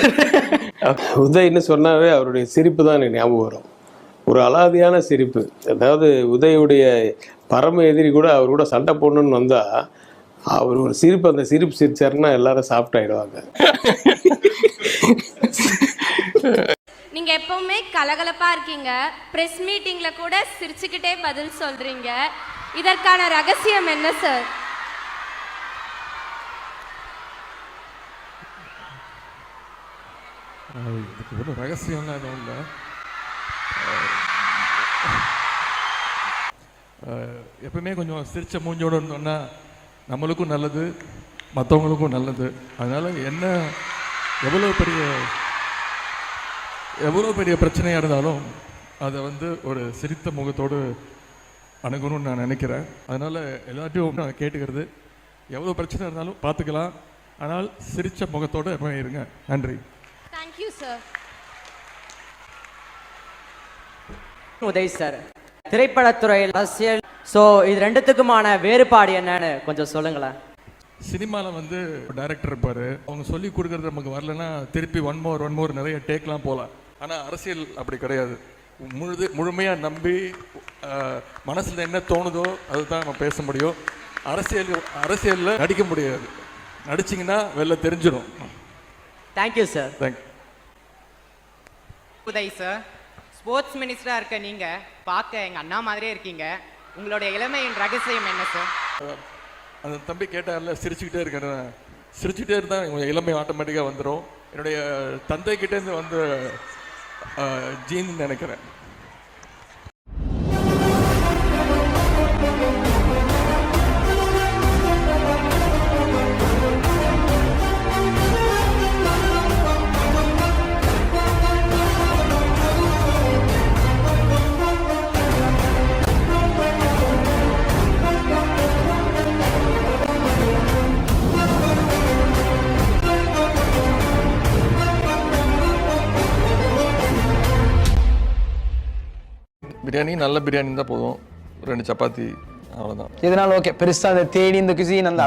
உதயன்னு சொன்னாவே அவருடைய சிரிப்பு தான் எனக்கு ஞாபகம் வரும். ஒரு அலாதியான சிரிப்பு. அதாவது உதயுடைய பரம எதிரி கூட அவர் கூட சண்டை போடணும்னு வந்தா அவர் ஒரு சிரிப்பு, அந்த சிரிப்பு சிரிச்சாருன்னா எல்லாரும் சாஃப்ட் ஆயிடுவாங்க. நீங்க எப்பவுமே கலகலப்பா இருக்கீங்க, பிரஸ் மீட்டிங்ல கூட சிரிச்சுக்கிட்டே பதில் சொல்றீங்க, இதற்கான ரகசியம் என்ன சார்? இதுக்கு ஒரு ரகசியம்லாம் எதுவும் இல்லை. எப்பவுமே கொஞ்சம் சிரிச்ச மூஞ்சோடு இருந்தோம்னா நம்மளுக்கும் நல்லது, மற்றவங்களுக்கும் நல்லது. அதனால் என்ன எவ்வளோ பெரிய பிரச்சனையாக இருந்தாலும் அதை வந்து ஒரு சிரித்த முகத்தோடு அணுகணும்னு நான் நினைக்கிறேன். அதனால் எல்லாத்தையும் நான் கேட்டுக்கிறது, எவ்வளோ பிரச்சனை இருந்தாலும் பார்த்துக்கலாம், ஆனால் சிரித்த முகத்தோடு எப்பவுமே இருங்க. நன்றி. Thank you sir. உதய் சார், திரைப்படத்துறையில் அரசியல், ஸோ இது 2த்துக்குமான வேறுபாடு என்னன்னு கொஞ்சம் சொல்லுங்களேன். சினிமாவில் வந்து டைரக்டர் இருப்பார், அவங்க சொல்லி கொடுக்குறது நமக்கு வரலன்னா திருப்பி ஒன் மோர் நிறைய டேக்லாம் போகலாம். ஆனால் அரசியல் அப்படி கிடையாது. முழுமையாக நம்பி மனசில் என்ன தோணுதோ அதுதான் நம்ம பேச முடியும். அரசியலில் நடிக்க முடியாது. நடிச்சிங்கன்னா வெளில தெரிஞ்சிடும். Thank you sir. Thank you. Uday sir, sports மினிஸ்டராக இருக்க நீங்கள் பார்க்க எங்கள் அண்ணா மாதிரியே இருக்கீங்க. உங்களுடைய இளமையின் ரகசியம் என்ன சார்? அந்த தம்பி கேட்டார்ல, சிரிச்சுக்கிட்டே இருக்கேன். சிரிச்சுக்கிட்டே இருந்தால் கொஞ்சம் இளமை ஆட்டோமேட்டிக்காக வந்துடும். என்னுடைய தந்தைக்கிட்டேருந்து வந்து ஜீன் நினைக்கிறேன். பிரியாணி நல்ல பிரியாணி தான் போதும், 2 சப்பாத்தி அவ்வளோதான். இதனால ஓகே. பெருசாக அந்த தேடி இந்த குசின் அந்த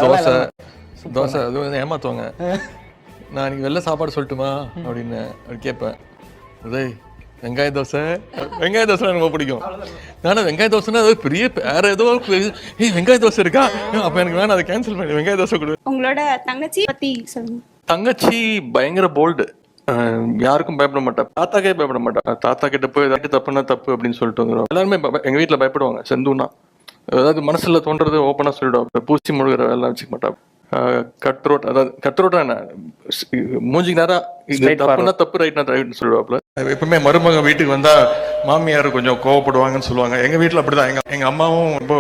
தோசை அது வந்து ஏமாற்றுவாங்க. நான் இன்னைக்கு வெள்ளை சாப்பாடு சொல்லட்டுமா அப்படின்னு கேட்பேன். உதய் வெங்காய தோசை எனக்கு ரொம்ப பிடிக்கும். ஆனால் வெங்காய தோசைன்னா அது பெரிய வேற ஏதோ வெங்காய தோசை இருக்கா, அப்போ எனக்கு வேணாம், அதை கேன்சல் பண்ணி வெங்காய தோசை கொடு. உங்களோட தங்கச்சி பத்தி சொல்லுங்க. தங்கச்சி பயங்கர போல்டு. யாருக்கும் பயப்பட மாட்டா, தாத்தாக்கே பயப்பட மாட்டா. தாத்தா கிட்ட போய் ஏதாச்சும் தப்புன்னா தப்பு அப்படின்னு சொல்லிட்டு வந்துடும். எல்லாருமே எங்க வீட்டுல பயப்படுவாங்க. செந்துனா அதாவது மனசுல தோன்றது ஓப்பனா சொல்லிடுவாங்க. பூச்சி முழுகிற வேலை வச்சுக்க மாட்டா. கட்ரோட், அதாவது கட்ரோட்டா என்ன, மூஞ்சிக்கு நேரா இது தப்புனா தப்பு, ரைட்னா ரைட்னு சொல்லுவாப்புல. எப்பவுமே மருமக வீட்டுக்கு வந்தா மாமியார் கொஞ்சம் கோவப்படுவாங்கன்னு சொல்லுவாங்க. எங்க வீட்டுல அப்படிதான். எங்க அம்மாவும் ரொம்ப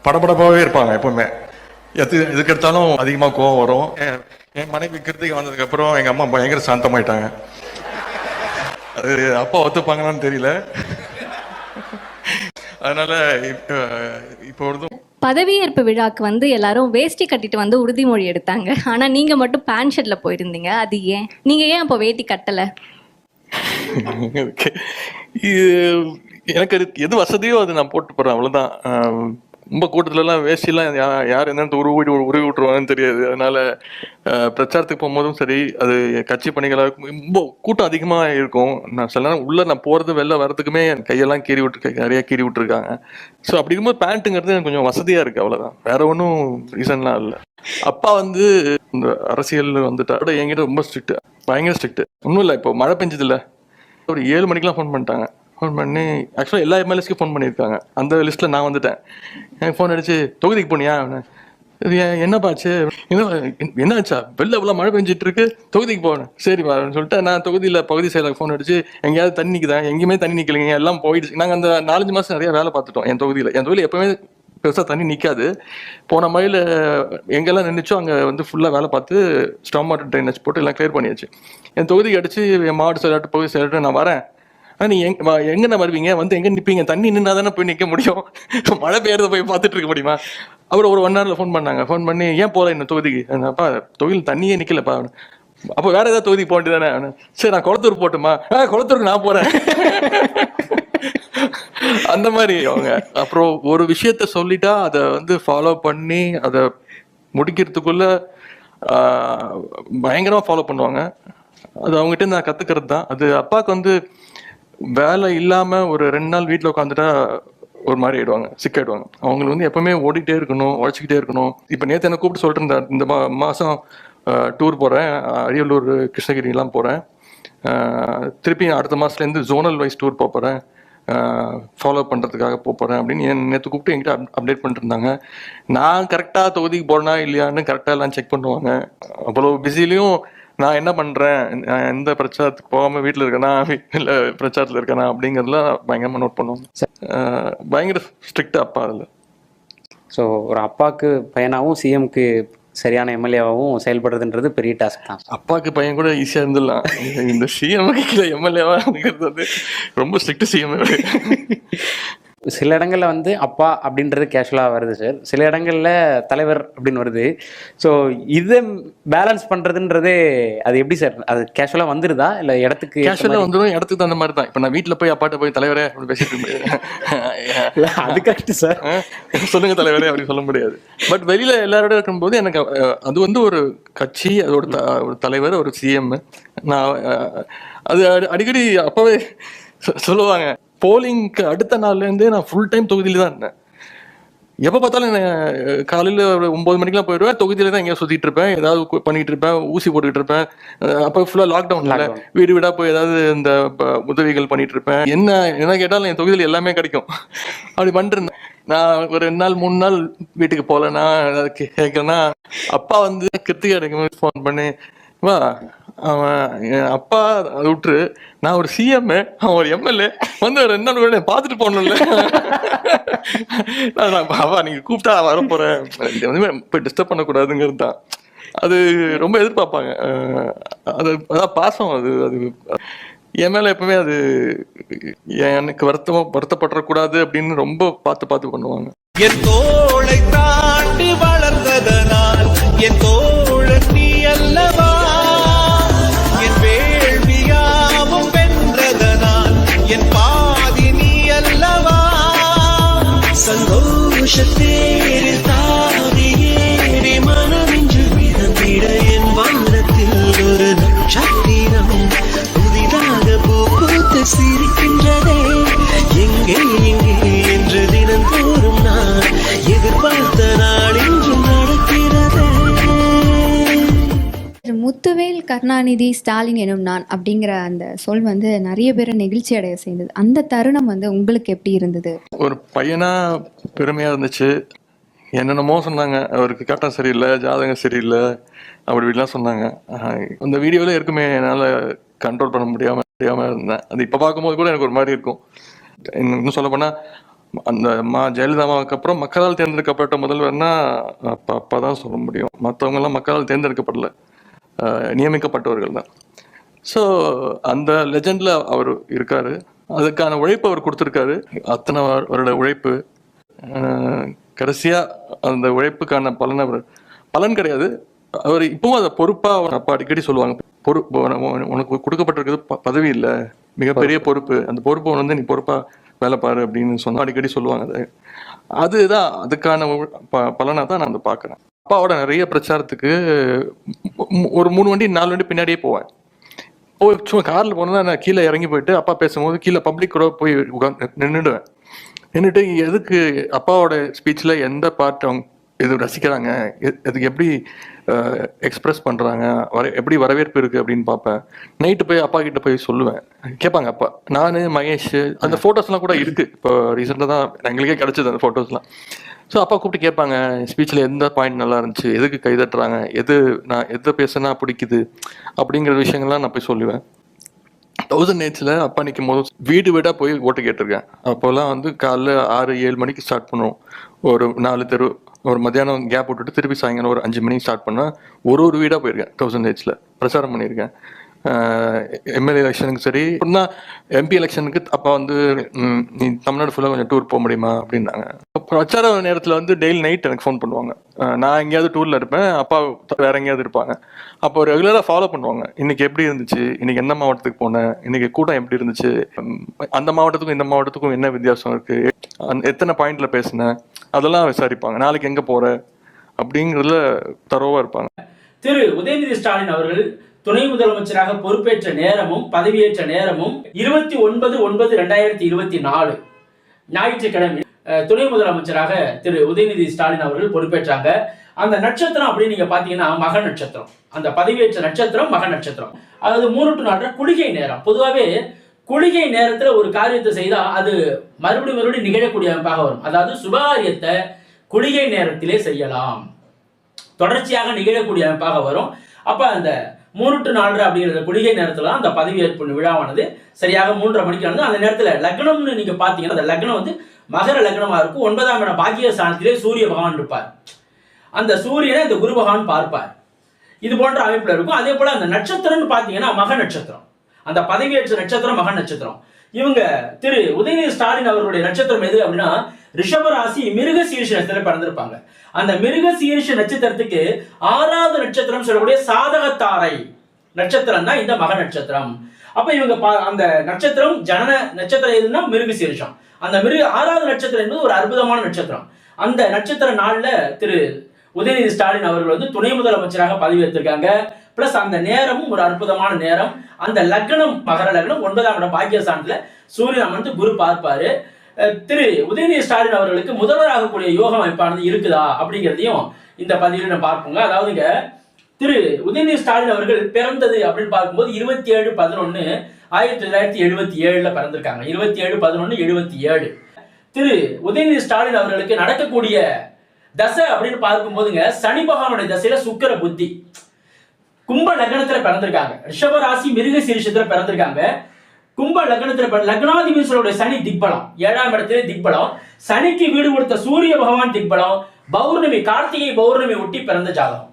படபடப்பாவே இருப்பாங்க. எப்பவுமே எதுக்கு எடுத்தாலும் அதிகமா கோவம் வரும். என் மனைவி கிருத்திகை வந்ததுக்கு அப்புறம் எங்க அம்மா பயங்கர சாந்தமாயிட்டாங்க. அது அப்பா ஒத்துப்பாங்களான்னு தெரியல. அதனால இப்போ ஒரு பதவியேற்பு விழாக்கு எல்லாரும் வேஷ்டி கட்டிட்டு உறுதிமொழி எடுத்தாங்க. ஆனா நீங்க மட்டும் பேண்ட் ஷர்ட்ல போயிருந்தீங்க. அது ஏன்? நீங்க ஏன் அப்போ வேட்டி கட்டல? எனக்கு எது வசதியோ அது நான் போட்டு போறேன், அவ்வளவுதான். ரொம்ப கூட்டத்துலலாம் வேஷ்டிலாம் யார் என்னன்னு உருவி விட்டுருவாங்கன்னு தெரியாது. அதனால பிரச்சாரத்துக்கு போகும்போதும் சரி, அது கட்சி பணிகளாக ரொம்ப கூட்டம் அதிகமாக இருக்கும். நான் சில நேரம் உள்ள நான் போகிறது வெளில வரதுக்குமே என் கையெல்லாம் கீறி விட்டுருக்கேன், நிறையா கீறி விட்டுருக்காங்க. ஸோ அப்படி இருக்கும்போது பேண்ட்டுங்கிறது எனக்கு கொஞ்சம் வசதியாக இருக்குது, அவ்வளோதான். வேற ஒன்றும் ரீசன்லாம் இல்லை. அப்பா இந்த அரசியல் வந்துட்டா என்கிட்ட ரொம்ப ஸ்ட்ரிக்ட், பயங்கர ஸ்ட்ரிக்ட். ஒன்றும் இல்லை, இப்போ மழை பெஞ்சதில்ல, ஒரு 7 மணிக்கெலாம் ஃபோன் பண்ணிட்டாங்க. ஃபோன் பண்ணி ஆக்சுவலாக எல்லா எம்எல்ஏஸ்க்கும் ஃபோன் பண்ணியிருக்காங்க. அந்த லிஸ்ட்டில் நான் வந்துட்டேன். எனக்கு ஃபோன் அடிச்சு, தொகுதிக்கு போனியா? என்னப்பாச்சு, என்ன ஆச்சா? வெளில எவ்வளோ மழை பெஞ்சிட்டு இருக்கு, தொகுதிக்கு போனேன். சரி வரேன்னு சொல்லிட்டு நான் பகுதி செயலாளர் ஃபோன் அடிச்சு, எங்கேயாவது தண்ணி நிற்குதான்? எங்கேயுமே தண்ணி நிற்கலைங்க, எல்லாம் போயிடுச்சு. நாங்கள் அந்த 4-5 மாதம் நிறைய வேலை பார்த்துட்டோம் என் தொகுதியில் எப்போவுமே பெருசாக தண்ணி நிற்காது. போன மழையில் எங்கெல்லாம் நின்றுச்சோ அங்கே ஃபுல்லாக வேலை பார்த்து ஸ்டாம் வாட்டர் ட்ரைனேஜ் போட்டு எல்லாம் கிளியர் பண்ணியாச்சு. என் தொகுதிக்கு அடிச்சு, என் மாவட்ட செயலாளர் பகுதி செயலாளர் நான் வரேன், நீ எங்கண்ணா வருவீங்க, எங்க நிற்பீங்க? தண்ணி நின்னா தானே போய் நிற்க முடியும், மழை பெய்யறத போய் பார்த்துட்டு இருக்க முடியுமா? அப்புறம் ஒரு 1 ஹவர்ல ஃபோன் பண்ணாங்க. ஃபோன் பண்ணி, ஏன் போகல இன்னும் தொகுதிக்கு? அப்பா தொகுதியில் தண்ணியே நிற்கலப்பா. அப்போ வேற ஏதாவது தொகுதிக்கு போக வேண்டியதானே? சரி நான் குளத்தூர் போட்டுமா? குளத்தூருக்கு நான் போறேன். அந்த மாதிரி அவங்க. அப்புறம் ஒரு விஷயத்த சொல்லிட்டா அதை ஃபாலோ பண்ணி அதை முடிக்கிறதுக்குள்ள பயங்கரமா ஃபாலோ பண்ணுவாங்க. அது அவங்ககிட்ட நான் கத்துக்கிறது தான். அது அப்பாவுக்கு வேலை இல்லாம ஒரு 2 நாள் வீட்டில் உட்காந்துட்டா ஒரு மாதிரி ஆயிடுவாங்க, சிக்காயிடுவாங்க. அவங்களுக்கு எப்பவுமே ஓடிட்டே இருக்கணும், உழைச்சிக்கிட்டே இருக்கணும். இப்போ நேற்று என்ன கூப்பிட்டு சொல்லிட்டு இருந்தார், இந்த மாதம் டூர் போகிறேன், அரியலூர், கிருஷ்ணகிரிலாம் போகிறேன், திருப்பி அடுத்த மாதத்துலேருந்து ஜோனல் வைஸ் டூர் போகிறேன், ஃபாலோ பண்ணுறதுக்காக போகிறேன் அப்படின்னு நேற்று கூப்பிட்டு என்கிட்ட அப்டேட் பண்ணிட்டு இருந்தாங்க. நான் கரெக்டாக தொகுதிக்கு போறேனா இல்லையான்னு கரெக்டாக எல்லாம் செக் பண்ணுவாங்க. அவ்வளோ பிஸிலையும் நான் என்ன பண்ணுறேன், எந்த பிரச்சாரத்துக்கு போகாமல் வீட்டில் இருக்கேனா, இல்லை பிரச்சாரத்தில் இருக்கேனா அப்படிங்கிறதுலாம் பயங்கரமாக நோட் பண்ணுவாங்க. பயங்கர ஸ்ட்ரிக்ட் அப்பா அதில். ஸோ ஒரு அப்பாவுக்கு பையனாகவும் சிஎம்க்கு சரியான எம்எல்ஏவாகவும் செயல்படுறதுன்றது பெரிய டாஸ்க் தான். அப்பாவுக்கு பையன் கூட ஈஸியாக இருந்துடலாம். இந்த சிஎம்க்கு கீழே எம்எல்ஏவா இருக்கிறது ரொம்ப ஸ்ட்ரிக்ட் சிஎம். சில இடங்களில் அப்பா அப்படின்றது கேஷுவலாக வருது சார், சில இடங்களில் தலைவர் அப்படின்னு வருது. ஸோ இதை பேலன்ஸ் பண்ணுறதுன்றதே அது எப்படி சார்? அது கேஷுவலாக வந்துருதா இல்லை இடத்துக்கு கேஷுவலாக வந்துடும்? இடத்துக்கு அந்த மாதிரி தான். இப்போ நான் வீட்டில் போய் அப்பாட்ட போய் தலைவரே அப்படி பேசிட்டு இருப்பேன். அது கரெக்ட் சார், சொல்லுங்க தலைவரே அப்படி சொல்ல முடியாது. பட் வெளியில எல்லாரோட இருக்கும்போது எனக்கு அது ஒரு கட்சி, அதோட ஒரு தலைவர், ஒரு சிஎம். நான் அது அடிக்கடி அப்பவே சொல்லுவாங்க. போலிங்க்கு அடுத்த நாள்லேருந்தே நான் ஃபுல் டைம் தொகுதியில தான் இருந்தேன். எப்போ பார்த்தாலும் காலையில் ஒரு 9 மணிக்கெலாம் போயிடுவேன், தொகுதியில தான் எங்கேயா சுற்றிட்டு இருப்பேன், ஏதாவது பண்ணிட்டு இருப்பேன், ஊசி போட்டுக்கிட்டு இருப்பேன். அப்போ ஃபுல்லாக லாக்டவுன்ல வீடு வீடாக போய் ஏதாவது இந்த உதவிகள் பண்ணிட்டு இருப்பேன். என்ன கேட்டாலும் என் தொகுதியில் எல்லாமே கிடைக்கும். அப்படி பண்ணிருந்தேன். நான் ஒரு 2 நாள் 3 நாள் வீட்டுக்கு போகலன்னா ஏதாவது கேட்கறேன்னா, அப்பா கிருத்திகா அடிக்கும் ஃபோன் பண்ணி, வா அவன் என் அப்பா அதை விட்டுரு, நான் ஒரு சிஎம், அவன் ஒரு எம்எல்ஏ, ஒரு 2 நாள் கூட பார்த்துட்டு போகணும்ல, அவா நீங்க கூப்பிட்டா வர போறேன், போய் டிஸ்டர்ப் பண்ணக்கூடாதுங்கிறது தான். அது ரொம்ப எதிர்பார்ப்பாங்க. அதான் பாசம். அது என் மேல எப்பவுமே அது எனக்கு வருத்தப்படக்கூடாது அப்படின்னு ரொம்ப பார்த்து பண்ணுவாங்க. என் தோளை தாண்டி வளர்ந்ததனால் என் தோழன் நீ அல்லவா, என் வேள்வியாவும் வென்றதனால் என் பாதி நீ அல்லவா, சந்தோஷத்தேரில் தாவி ஏறி மனமின்று மிதந்திட என் வானத்தில் ஒரு நட்சத்திரம் புதிதாக பூத்து சிரிக்கின்றதே, எங்கே எங்கே என்று தினந்தோறும் நான் எதிர்பார்த்த முத்துவேல் கருணாநிதி ஸ்டாலின் எனும் நான் அப்படிங்கிற அந்த சொல் வந்து நிறைய பேரை நெகிழ்ச்சி அடைய செய்தது. அந்த தருணம் வந்து உங்களுக்கு எப்படி இருந்தது? ஒரு பையனா பெருமையா இருந்துச்சு. என்னென்னமோ சொன்னாங்க, அவருக்கு கட்டம் சரியில்லை, ஜாதகம் சரியில்லை, அப்படி இப்படிலாம் சொன்னாங்க. அந்த வீடியோவில் இருக்குமே, என்னால் கண்ட்ரோல் பண்ண முடியாமல் இருந்தேன். அது இப்போ பார்க்கும்போது கூட எனக்கு ஒரு மாதிரி இருக்கும். இன்னும் சொல்ல போனால் அந்த ஜெயலலிதாவுக்கு அப்புறம் மக்களால் தேர்ந்தெடுக்கப்பட்ட முதல்வர்னா அப்பா தான் சொல்ல முடியும். மற்றவங்கெல்லாம் மக்களால் தேர்ந்தெடுக்கப்படல, நியமிக்கப்பட்டவர்கள் தான். ஸோ அந்த லெஜெண்டில் அவர் இருக்கார். அதுக்கான உழைப்பு அவர் கொடுத்துருக்காரு. அத்தனை அவரோட உழைப்பு கடைசியாக அந்த உழைப்புக்கான பலன் கிடையாது. அவர் இப்பவும் அதை பொறுப்பாக அப்பா அடிக்கடி சொல்லுவாங்க, உனக்கு கொடுக்கப்பட்டிருக்கிறது பதவி இல்லை, மிகப்பெரிய பொறுப்பு, அந்த பொறுப்பை வந்து நீ பொறுப்பாக வேலை பாரு அப்படின்னு சொன்னா அடிக்கடி சொல்லுவாங்க. அதுதான் அதுக்கான பலனாக தான் நான் அதை பார்க்குறேன். அப்பாவோட நிறைய பிரச்சாரத்துக்கு ஒரு 3 வண்டி 4 வண்டி பின்னாடியே போவேன். சும்மா காரில் போனோன்னா நான் கீழே இறங்கி போயிட்டு அப்பா பேசும்போது கீழே பப்ளிக் கூட போய் நின்றுடுவேன். நின்றுட்டு எதுக்கு அப்பாவோட ஸ்பீச்சில் எந்த பார்ட் அவங்க இது ரசிக்கிறாங்க, அதுக்கு எப்படி எக்ஸ்பிரஸ் பண்ணுறாங்க, எப்படி வரவேற்பு இருக்குது அப்படின்னு பார்ப்பேன். நைட்டு போய் அப்பா கிட்ட போய் சொல்லுவேன், கேட்பாங்க அப்பா. நான் மகேஷ் அந்த ஃபோட்டோஸ்லாம் கூட இருக்குது. இப்போ ரீசெண்டாக தான் எங்களுக்கே கிடச்சிது அந்த ஃபோட்டோஸ்லாம். ஸோ அப்பா கூப்பிட்டு கேட்பாங்க, ஸ்பீச்சில் எந்த பாயிண்ட் நல்லா இருந்துச்சு, எதுக்கு கைதட்டுறாங்க, நான் எதை பேசுனா பிடிக்குது அப்படிங்கிற விஷயங்கள்லாம் நான் போய் சொல்லுவேன். 1008 அப்பா நிற்கும் போது வீடு வீடாக போய் ஓட்டு கேட்டிருக்கேன். அப்போல்லாம் வந்து காலைல 6-7 மணிக்கு ஸ்டார்ட் பண்ணுவோம். ஒரு 4 தெரு, ஒரு மத்தியானம் கேப் விட்டுட்டு திருப்பி சாயங்காலம் ஒரு 5 மணிக்கு ஸ்டார்ட் பண்ணால் ஒரு வீடாக போயிருக்கேன். 1008 பிரச்சாரம் பண்ணியிருக்கேன். எம்எல்ஏ எலெக்ஷனுக்கு சரி, அப்படின்னா எம்பி எலெக்ஷனுக்கு அப்பா வந்து நீ தமிழ்நாடு ஃபுல்லாக கொஞ்சம் டூர் போக முடியுமா அப்படின்னாங்க. பிரச்சார நேரத்தில் வந்து டெய்லி நைட் எனக்கு ஃபோன் பண்ணுவாங்க. நான் எங்கேயாவது டூரில் இருப்பேன், அப்பா வேற எங்கேயாவது இருப்பாங்க. அப்போ ரெகுலராக ஃபாலோ பண்ணுவாங்க, இன்னைக்கு எப்படி இருந்துச்சு, இன்னைக்கு எந்த மாவட்டத்துக்கு போனேன், இன்னைக்கு கூட்டம் எப்படி இருந்துச்சு, அந்த மாவட்டத்துக்கும் இந்த மாவட்டத்துக்கும் என்ன வித்தியாசம் இருக்கு, எத்தனை பாயிண்ட்ல பேசினேன், அதெல்லாம் விசாரிப்பாங்க. நாளைக்கு எங்கே போற அப்படிங்கிறதுல தரோவா இருப்பாங்க. திரு உதயநிதி ஸ்டாலின் அவர்கள் துணை முதலமைச்சராக பொறுப்பேற்ற நேரமும் பதவியேற்ற நேரமும் 29/9/2024 ஞாயிற்றுக்கிழமை துணை முதலமைச்சராக திரு உதயநிதி ஸ்டாலின் அவர்கள் பொறுப்பேற்றாங்க. அந்த நட்சத்திரம் அப்படின்னு நீங்க பாத்தீங்கன்னா மக நட்சத்திரம். அந்த பதவியேற்ற நட்சத்திரம் மக நட்சத்திரம். அதாவது 3 to 4 குளிகை நேரம். பொதுவாகவே குளிகை நேரத்துல ஒரு காரியத்தை செய்தா அது மறுபடியும் நிகழக்கூடிய அமைப்பாக வரும். அதாவது சுபகாரியத்தை குளிகை நேரத்திலே செய்யலாம், தொடர்ச்சியாக நிகழக்கூடிய அமைப்பாக வரும். அப்ப அந்த 3 to 4 அப்படிங்கிற குளிகை நேரத்துல தான் அந்த பதவியேற்பு விழாவானது சரியாக 3:30 மணிக்கு நடந்து. அந்த நேரத்துல லக்னம்னு நீங்க பாத்தீங்கன்னா அந்த லக்னம் வந்து மகர லக்னமா இருக்கும். 9ஆம் இடம் பாக்கிய ஸ்தானத்திலே சூரிய பகவான் இருப்பார். அந்த சூரியனை இந்த குரு பகவான் பார்ப்பார். இது போன்ற அமைப்புல இருக்கும். அதே போல அந்த நட்சத்திரம்னு பாத்தீங்கன்னா மக நட்சத்திரம். அந்த பதவியேற்ற நட்சத்திரம் மக நட்சத்திரம். இவங்க திரு உதயநிதி ஸ்டாலின் அவர்களுடைய நட்சத்திரம் எது அப்படின்னா ரிஷபராசி மிருகசீரிஷ நட்சத்திரம் பிறந்திருப்பாங்க. அந்த மிருகசீரிஷ நட்சத்திரத்துக்கு 6வது நட்சத்திரம் சொல்லக்கூடிய சாதகத்தாரை நட்சத்திரம் தான் இந்த மக நட்சத்திரம். அப்ப இவங்க அந்த நட்சத்திரம் ஜனன நட்சத்திரம் எதுன்னா மிருகசீரிஷம். அந்த 6வது நட்சத்திரம் என்பது ஒரு அற்புதமான நட்சத்திரம். அந்த நட்சத்திர நாள்ல திரு உதயநிதி ஸ்டாலின் அவர்கள் வந்து துணை முதலமைச்சராக பதவியேற்றிருக்காங்க. பிளஸ் அந்த நேரமும் ஒரு அற்புதமான நேரம். அந்த லக்னம் மகர லக்னம் 9ஆம் இடம் பாக்கியஸ்தானத்துல சூரியன் அமர்ந்து குரு பார்ப்பாரு. திரு உதயநிதி ஸ்டாலின் அவர்களுக்கு முதல்வராகக்கூடிய யோக அமைப்பானது இருக்குதா அப்படிங்கிறதையும் இந்த பதிவில் நம்ம பார்ப்போங்க. அதாவதுங்க திரு உதயநிதி ஸ்டாலின் அவர்கள் பிறந்தது அப்படின்னு பார்க்கும்போது 27/11/1977 பிறந்திருக்காங்க. 27/11/77. திரு உதயநிதி ஸ்டாலின் அவர்களுக்கு நடக்கக்கூடிய தசை அப்படின்னு பார்க்கும்போதுங்க சனி பகவானுடைய தசையில சுக்கிர புத்தி. கும்ப லக்னத்துல பிறந்திருக்காங்க. ரிஷபராசி மிருக சீரிஷத்துல பிறந்திருக்காங்க. கும்ப லக்னத்துல லக்னாதிபதியோட சனி திக்பலம், 7ஆம் இடத்திலே திக்பலம். சனிக்கு வீடு கொடுத்த சூரிய பகவான் திக்பலம். பௌர்ணமி கார்த்திகை பௌர்ணமி ஒட்டி பிறந்த ஜாதகம்.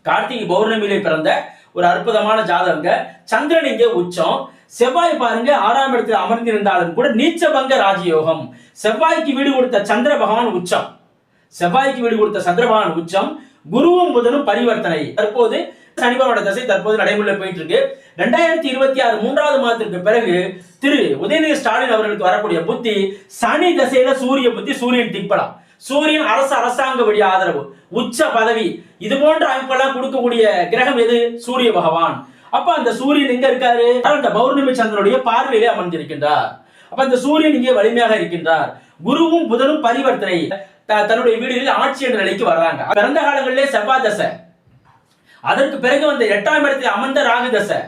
கார்த்திகை பௌர்ணமியிலே பிறந்த ஒரு அற்புதமான ஜாதகங்க. சந்திரன் இங்கே உச்சம். செவ்வாய் பாருங்க 6ஆம் இடத்தில் அமர்ந்திருந்தாலும் கூட நீச்சபங்க ராஜயோகம். செவ்வாய்க்கு வீடு கொடுத்த சந்திர பகவான் உச்சம். செவ்வாய்க்கு வீடு கொடுத்த சந்திர பகவான் உச்சம். குருவும் புதனும் பரிவர்த்தனை. தற்போது சனிபகவானோட தசை தற்போது நடைமுறையில் போயிட்டு இருக்கு. 2026 3வது மாதத்திற்கு பிறகு திரு உதயநிதி ஸ்டாலின் அவர்களுக்கு வரக்கூடிய புத்தி சனி தசையில சூரிய புத்தி. சூரியன் திக்பலம். சூரியன் அரசாங்க வழி ஆதரவு, உச்ச பதவி, இது போன்ற அமைப்பெல்லாம் கொடுக்கக்கூடிய கிரகம் எது? சூரிய பகவான். அப்ப அந்த சூரியன் எங்க இருக்காரு? அந்த பௌர்ணமி சந்திரனுடைய பார்வையிலே அமர்ந்திருக்கின்றார். அப்ப அந்த சூரியன் இங்கே வலிமையாக இருக்கின்றார். குருவும் புதனும் பரிவர்த்தனை, தன்னுடைய வீடுகளில் ஆட்சி என்ற நிலைக்கு வர்றாங்க. பிறந்த காலங்களிலே செவ்வாய் தசை, அதற்கு பிறகு வந்த 8ஆம் இடத்தில் அமர்ந்த ராகு தசை,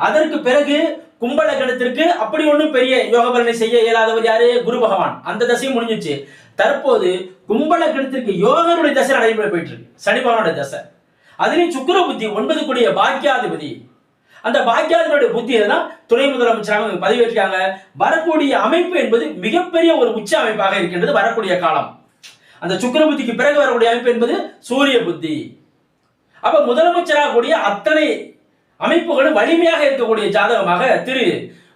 அதற்கு பிறகு கும்ப லக்னத்திற்கு அப்படி ஒன்றும் பெரிய யோக பலனை செய்ய இயலாதவர் யாரு? குரு பகவான். அந்த தசையும் முடிஞ்சிச்சு. தற்போது கும்ப லக்னத்திற்கு யோகனுடைய தசை நடைமுறை போயிட்டு இருக்கு, சனி பகவானுடைய தசை. அதுலேயும் சுக்கிர புத்தி 9 கூடிய பாக்கியாதிபதி. அந்த பாக்கியாதிபதியுடைய புத்தியில தான் துணை முதலமைச்சராக பதவியேற்றாங்க. வரக்கூடிய அமைப்பு என்பது மிகப்பெரிய ஒரு உச்ச அமைப்பாக இருக்கின்றது வரக்கூடிய காலம். அந்த சுக்கிர புத்திக்கு பிறகு வரக்கூடிய அமைப்பு என்பது சூரிய புத்தி. அப்ப முதலமைச்சராக கூடிய அத்தனை அமைப்புகளும் வலிமையாக இருக்கக்கூடிய ஜாதகமாக திரு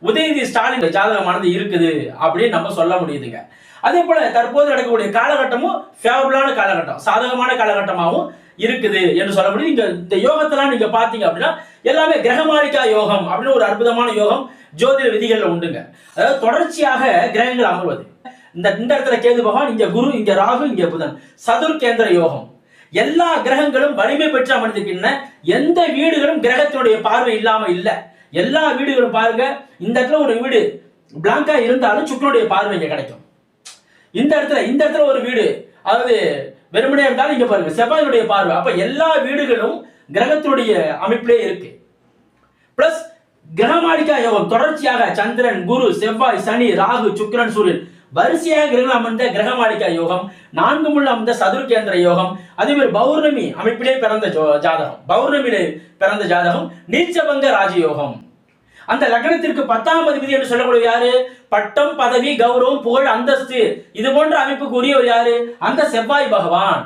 உதயநிதி ஸ்டாலின் ஜாதகமானது இருக்குது அப்படின்னு நம்ம சொல்ல முடியுதுங்க. அதே போல தற்போது நடக்கக்கூடிய காலகட்டமும் ஃபேவரபிளான காலகட்டம், சாதகமான காலகட்டமாகவும் இருக்குது என்று சொல்ல முடியும். இந்த யோகத்தெல்லாம் நீங்க பாத்தீங்க அப்படின்னா எல்லாமே கிரகமாளிகா யோகம் அப்படின்னு ஒரு அற்புதமான யோகம் ஜோதிட விதிகள்ல உண்டுங்க. அதாவது தொடர்ச்சியாக கிரகங்கள் அமர்வது. இந்த இடத்துல கேது பகவான், இங்க குரு, இங்க ராகு, இங்க புதன், சதுர் கேந்திர யோகம். எல்லா கிரகங்களும் வலிமை பெற்று அமர்ந்திருக்கின்றன. எந்த வீடுகளும் கிரகத்தினுடைய பார்வை இல்லாம இல்ல. எல்லா வீடுகளும் பாருங்க, இந்த இடத்துல ஒரு வீடு பிளாங்கா இருந்தாலும் சுக்கிரனுடைய பார்வை இங்க கிடைக்கும். இந்த இடத்துல ஒரு வீடு அதாவது வெறுமனே இருந்தாலும் இங்க பாருங்க செவ்வாயினுடைய பார்வை. அப்ப எல்லா வீடுகளும் கிரகத்தினுடைய அமைப்பிலே இருக்கு. பிளஸ் கிரகமாளிகா யோகம் தொடர்ச்சியாக சந்திரன், குரு, செவ்வாய், சனி, ராகு, சுக்கிரன், சூரியன் வரிசையாக கிரகம் அமர்ந்த கிரகமாளிகா யோகம், 4 முள்ள அமர்ந்த சதுர்கேந்திர யோகம். அதே மாதிரி பௌர்ணமி அமைப்பிலே பிறந்த ஜாதகம், பௌர்ணமியிலே பிறந்த ஜாதகம் நீச்சபங்க ராஜயோகம். அந்த லக்னத்திற்கு 10ஆம் அதிபதி என்று சொல்லக்கூடிய யாரு? பட்டம், பதவி, கௌரவம், புகழ், அந்தஸ்து இது போன்ற அமைப்புக்கு உரியவர் யாரு? அந்த செவ்வாய் பகவான்.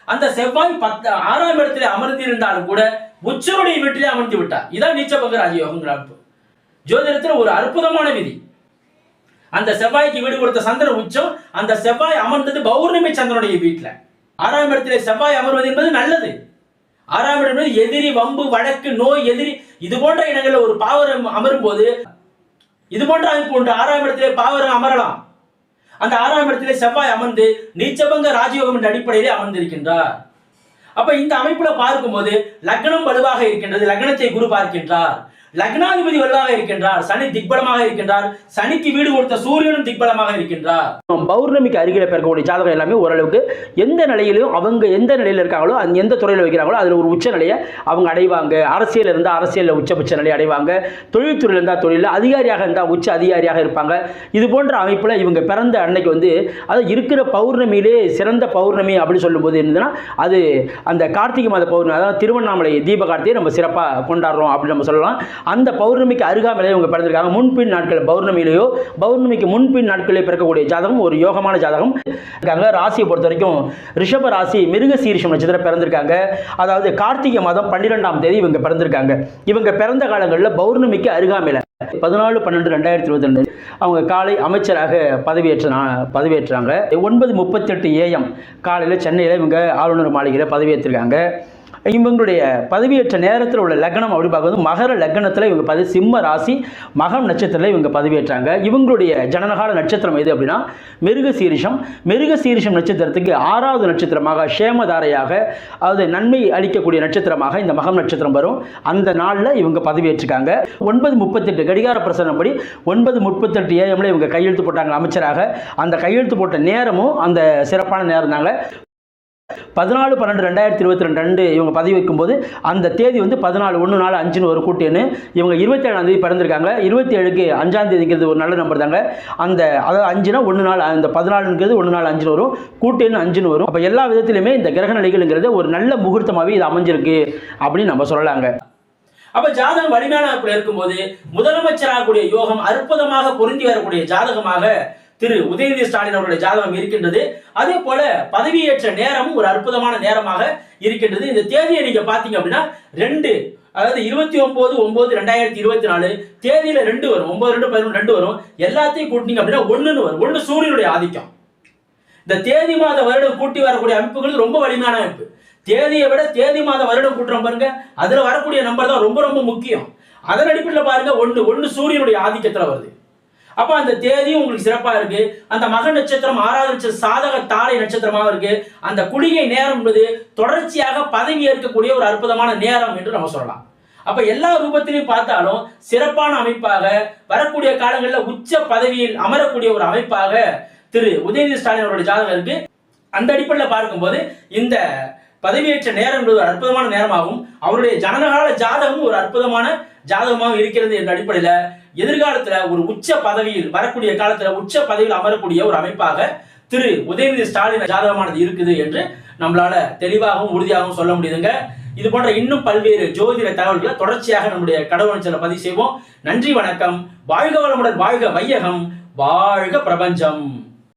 அந்த செவ்வாய் 6ஆம் இடத்திலே அமர்ந்திருந்தாலும் கூட உச்சனுடைய வீட்டிலே அமர்ந்து விட்டார். இதான் நீச்சபங்க ராஜயோகங்கிற அமைப்பு. ஜோதிடத்தில் ஒரு அற்புதமான விதி. அந்த செவ்வாய்க்கு வீடு கொடுத்த சந்திரன் உச்சம், அந்த செவ்வாய் அமர்ந்தது பௌர்ணமி சந்திரனுடைய வீட்டுல. 6ஆம் இடத்திலே செவ்வாய் அமர்வது என்பது நல்லது. 6ஆம் இடம் என்பது எதிரி, வம்பு, வழக்கு, நோய், எதிரி இது போன்ற இடங்களில் ஒரு பாவரம் அமரும் போது இது போன்ற அமைப்பு உண்டு. 6ஆம் இடத்திலே பாவரம் அமரலாம். அந்த 6ஆம் இடத்திலே செவ்வாய் அமர்ந்து நீச்சபங்க ராஜயோகம் என்ற அடிப்படையிலே அமர்ந்திருக்கின்றார். அப்ப இந்த அமைப்புல பார்க்கும்போது லக்னம் வலுவாக இருக்கின்றது, லக்னத்தை குரு பார்க்கின்றார். லக்னாதிபதி வலுவாக இருக்கின்றார், சனி திக்பலமாக இருக்கின்றார், சனிக்கு வீடு கொடுத்த சூரியனும் திக்பலமாக இருக்கின்றார். பௌர்ணமிக்கு அருகில பெறக்கூடிய ஜாதகம் எல்லாமே ஓரளவுக்கு எந்த நிலையிலும் அவங்க எந்த நிலையில இருக்காங்களோ அந்த எந்த துறையில் வைக்கிறாங்களோ அதுல ஒரு உச்ச நிலையை அவங்க அடைவாங்க. அரசியல் இருந்தால் அரசியலில் உச்சபட்ச நிலையை அடைவாங்க. தொழில்துறையில் இருந்தால் தொழிலில், அதிகாரியாக இருந்தால் உச்ச அதிகாரியாக இருப்பாங்க. இது போன்ற அமைப்புல இவங்க பிறந்த அன்னைக்கு வந்து அது இருக்கிற பௌர்ணமியிலே சிறந்த பௌர்ணமி அப்படின்னு சொல்லும்போது என்னதுன்னா அது அந்த கார்த்திகை மாத பௌர்ணமி, அதாவது திருவண்ணாமலை தீப கார்த்திகை நம்ம சிறப்பாக கொண்டாடுறோம் அப்படின்னு நம்ம சொல்லலாம். அந்த பௌர்ணமிக்கு அருகாமையிலே இவங்க பிறந்திருக்காங்க. முன்பின் நாட்கள் பௌர்ணமியிலேயோ பௌர்ணமிக்கு முன்பின் நாட்களிலே பிறக்கக்கூடிய ஜாதகம் ஒரு யோகமான ஜாதகம். ராசியை பொறுத்த வரைக்கும் ரிஷப ராசி மிருக சீரிஷம் நட்சத்திரம் பிறந்திருக்காங்க. அதாவது கார்த்திகை மாதம் 12ஆம் தேதி இவங்க பிறந்திருக்காங்க. இவங்க பிறந்த காலங்களில் பௌர்ணமிக்கு அருகாமையில் 14/12/2022 அவங்க காலை அமைச்சராக பதவியேற்றாங்க. 9:38 AM காலையில் சென்னையில் இவங்க ஆளுநர் மாளிகையில் பதவியேற்றிருக்காங்க. இவங்களுடைய பதவியேற்ற நேரத்தில் உள்ள லக்னம் அப்படி பார்க்கும்போது மகர லக்னத்தில் இவங்க சிம்ம ராசி மகம் நட்சத்திரத்தில் இவங்க பதவியேற்றாங்க. இவங்களுடைய ஜனனகால நட்சத்திரம் எது அப்படின்னா மிருகசீரிஷம். மிருகசீரிஷம் நட்சத்திரத்துக்கு 6வது நட்சத்திரமாக சேமதாரையாக, அதாவது நன்மை அளிக்கக்கூடிய நட்சத்திரமாக இந்த மகம் நட்சத்திரம் வரும். அந்த நாளில் இவங்க பதவியேற்றிருக்காங்க. 9:38 கடிகார பிரசனப்படி 9:38 AM இவங்க கையெழுத்து போட்டாங்க அமைச்சராக. அந்த கையெழுத்து போட்ட நேரமும் அந்த சிறப்பான நேரம் தாங்க. 14/12/2022 இவங்க பதவி வைக்கும்போது அந்த தேதி வந்து 14/1/4/5 ஒரு கூட்டேன்னு இவங்க 27ஆம் தேதி பிறந்திருக்காங்க. 27க்கு 5ஆம் தேதிங்கிறது ஒரு நல்ல நம்பர் தாங்க. அந்த அதாவது 5னா 1/4, அந்த 14ங்கிறது 1/4/5 வரும், கூட்டேன்னு 5 வரும். அப்போ எல்லா விதத்திலுமே இந்த கிரக நிலைகள்ங்கிறது ஒரு நல்ல முகூர்த்தமாகவே இது அமைஞ்சிருக்கு அப்படின்னு நம்ம சொல்லலாங்க. அப்ப ஜாதகம் வலிமையான இருக்கும்போது முதலமைச்சராகக்கூடிய யோகம் அற்புதமாக பொருந்தி வரக்கூடிய ஜாதகமாக திரு உதயநிதி ஸ்டாலின் அவருடைய ஜாதகம் இருக்கின்றது. அதே போல பதவியேற்ற நேரமும் ஒரு அற்புதமான நேரமாக இருக்கின்றது. இந்த தேதியை நீங்க பாத்தீங்க அப்படின்னா 2, அதாவது 29/9/2024 தேதியில 2 வரும், 9/2/11 வரும். எல்லாத்தையும் கூட்டினீங்க அப்படின்னா 1 வரும். 1 சூரியனுடைய ஆதிக்கம். இந்த தேதி மாத வருடம் கூட்டி வரக்கூடிய அமைப்புகள் ரொம்ப வலிமையான அமைப்பு. தேதியை விட தேதி மாத வருடம் கூட்டுறோம் பாருங்க, அதுல வரக்கூடிய நம்பர் தான் ரொம்ப ரொம்ப முக்கியம். அதன் அடிப்படையில் பாருங்க 1 சூரியனுடைய ஆதிக்கத்துல வருது. அப்ப அந்த தேதியும் உங்களுக்கு சிறப்பா இருக்கு. அந்த மக நட்சத்திரம் 6வது நட்சத்திரம் சாதக தாரை நட்சத்திரமாக இருக்கு. அந்த குடிகை நேரம் என்பது தொடர்ச்சியாக பதவி ஏற்கக்கூடிய ஒரு அற்புதமான நேரம் என்று நம்ம சொல்லலாம். அப்ப எல்லா ரூபத்திலையும் பார்த்தாலும் சிறப்பான அமைப்பாக வரக்கூடிய காலங்களில் உச்ச பதவியில் அமரக்கூடிய ஒரு அமைப்பாக திரு உதயநிதி ஸ்டாலின் அவருடைய ஜாதகம் இருக்கு. அந்த அடிப்படையில் பார்க்கும்போது இந்த பதவியேற்ற நேரம் என்பது ஒரு அற்புதமான நேரமாகும். அவருடைய ஜனனகால ஜாதகமும் ஒரு அற்புதமான ஜாதகமாக இருக்கிறது என்ற அடிப்படையில எதிர்காலத்துல ஒரு உச்ச பதவியில் வரக்கூடிய காலத்துல உச்ச பதவியில் அமரக்கூடிய ஒரு அமைப்பாக திரு உதயநிதி ஸ்டாலின் ஜாதகமானது இருக்குது என்று நம்மளால தெளிவாகவும் உறுதியாகவும் சொல்ல முடியுதுங்க. இது போன்ற இன்னும் பல்வேறு ஜோதிட தகவல்களை தொடர்ச்சியாக நம்முடைய கடவுள் பதிவு செய்வோம். நன்றி, வணக்கம். வாழ்க வளமுடன், வாழ்க வையகம், வாழ்க பிரபஞ்சம்.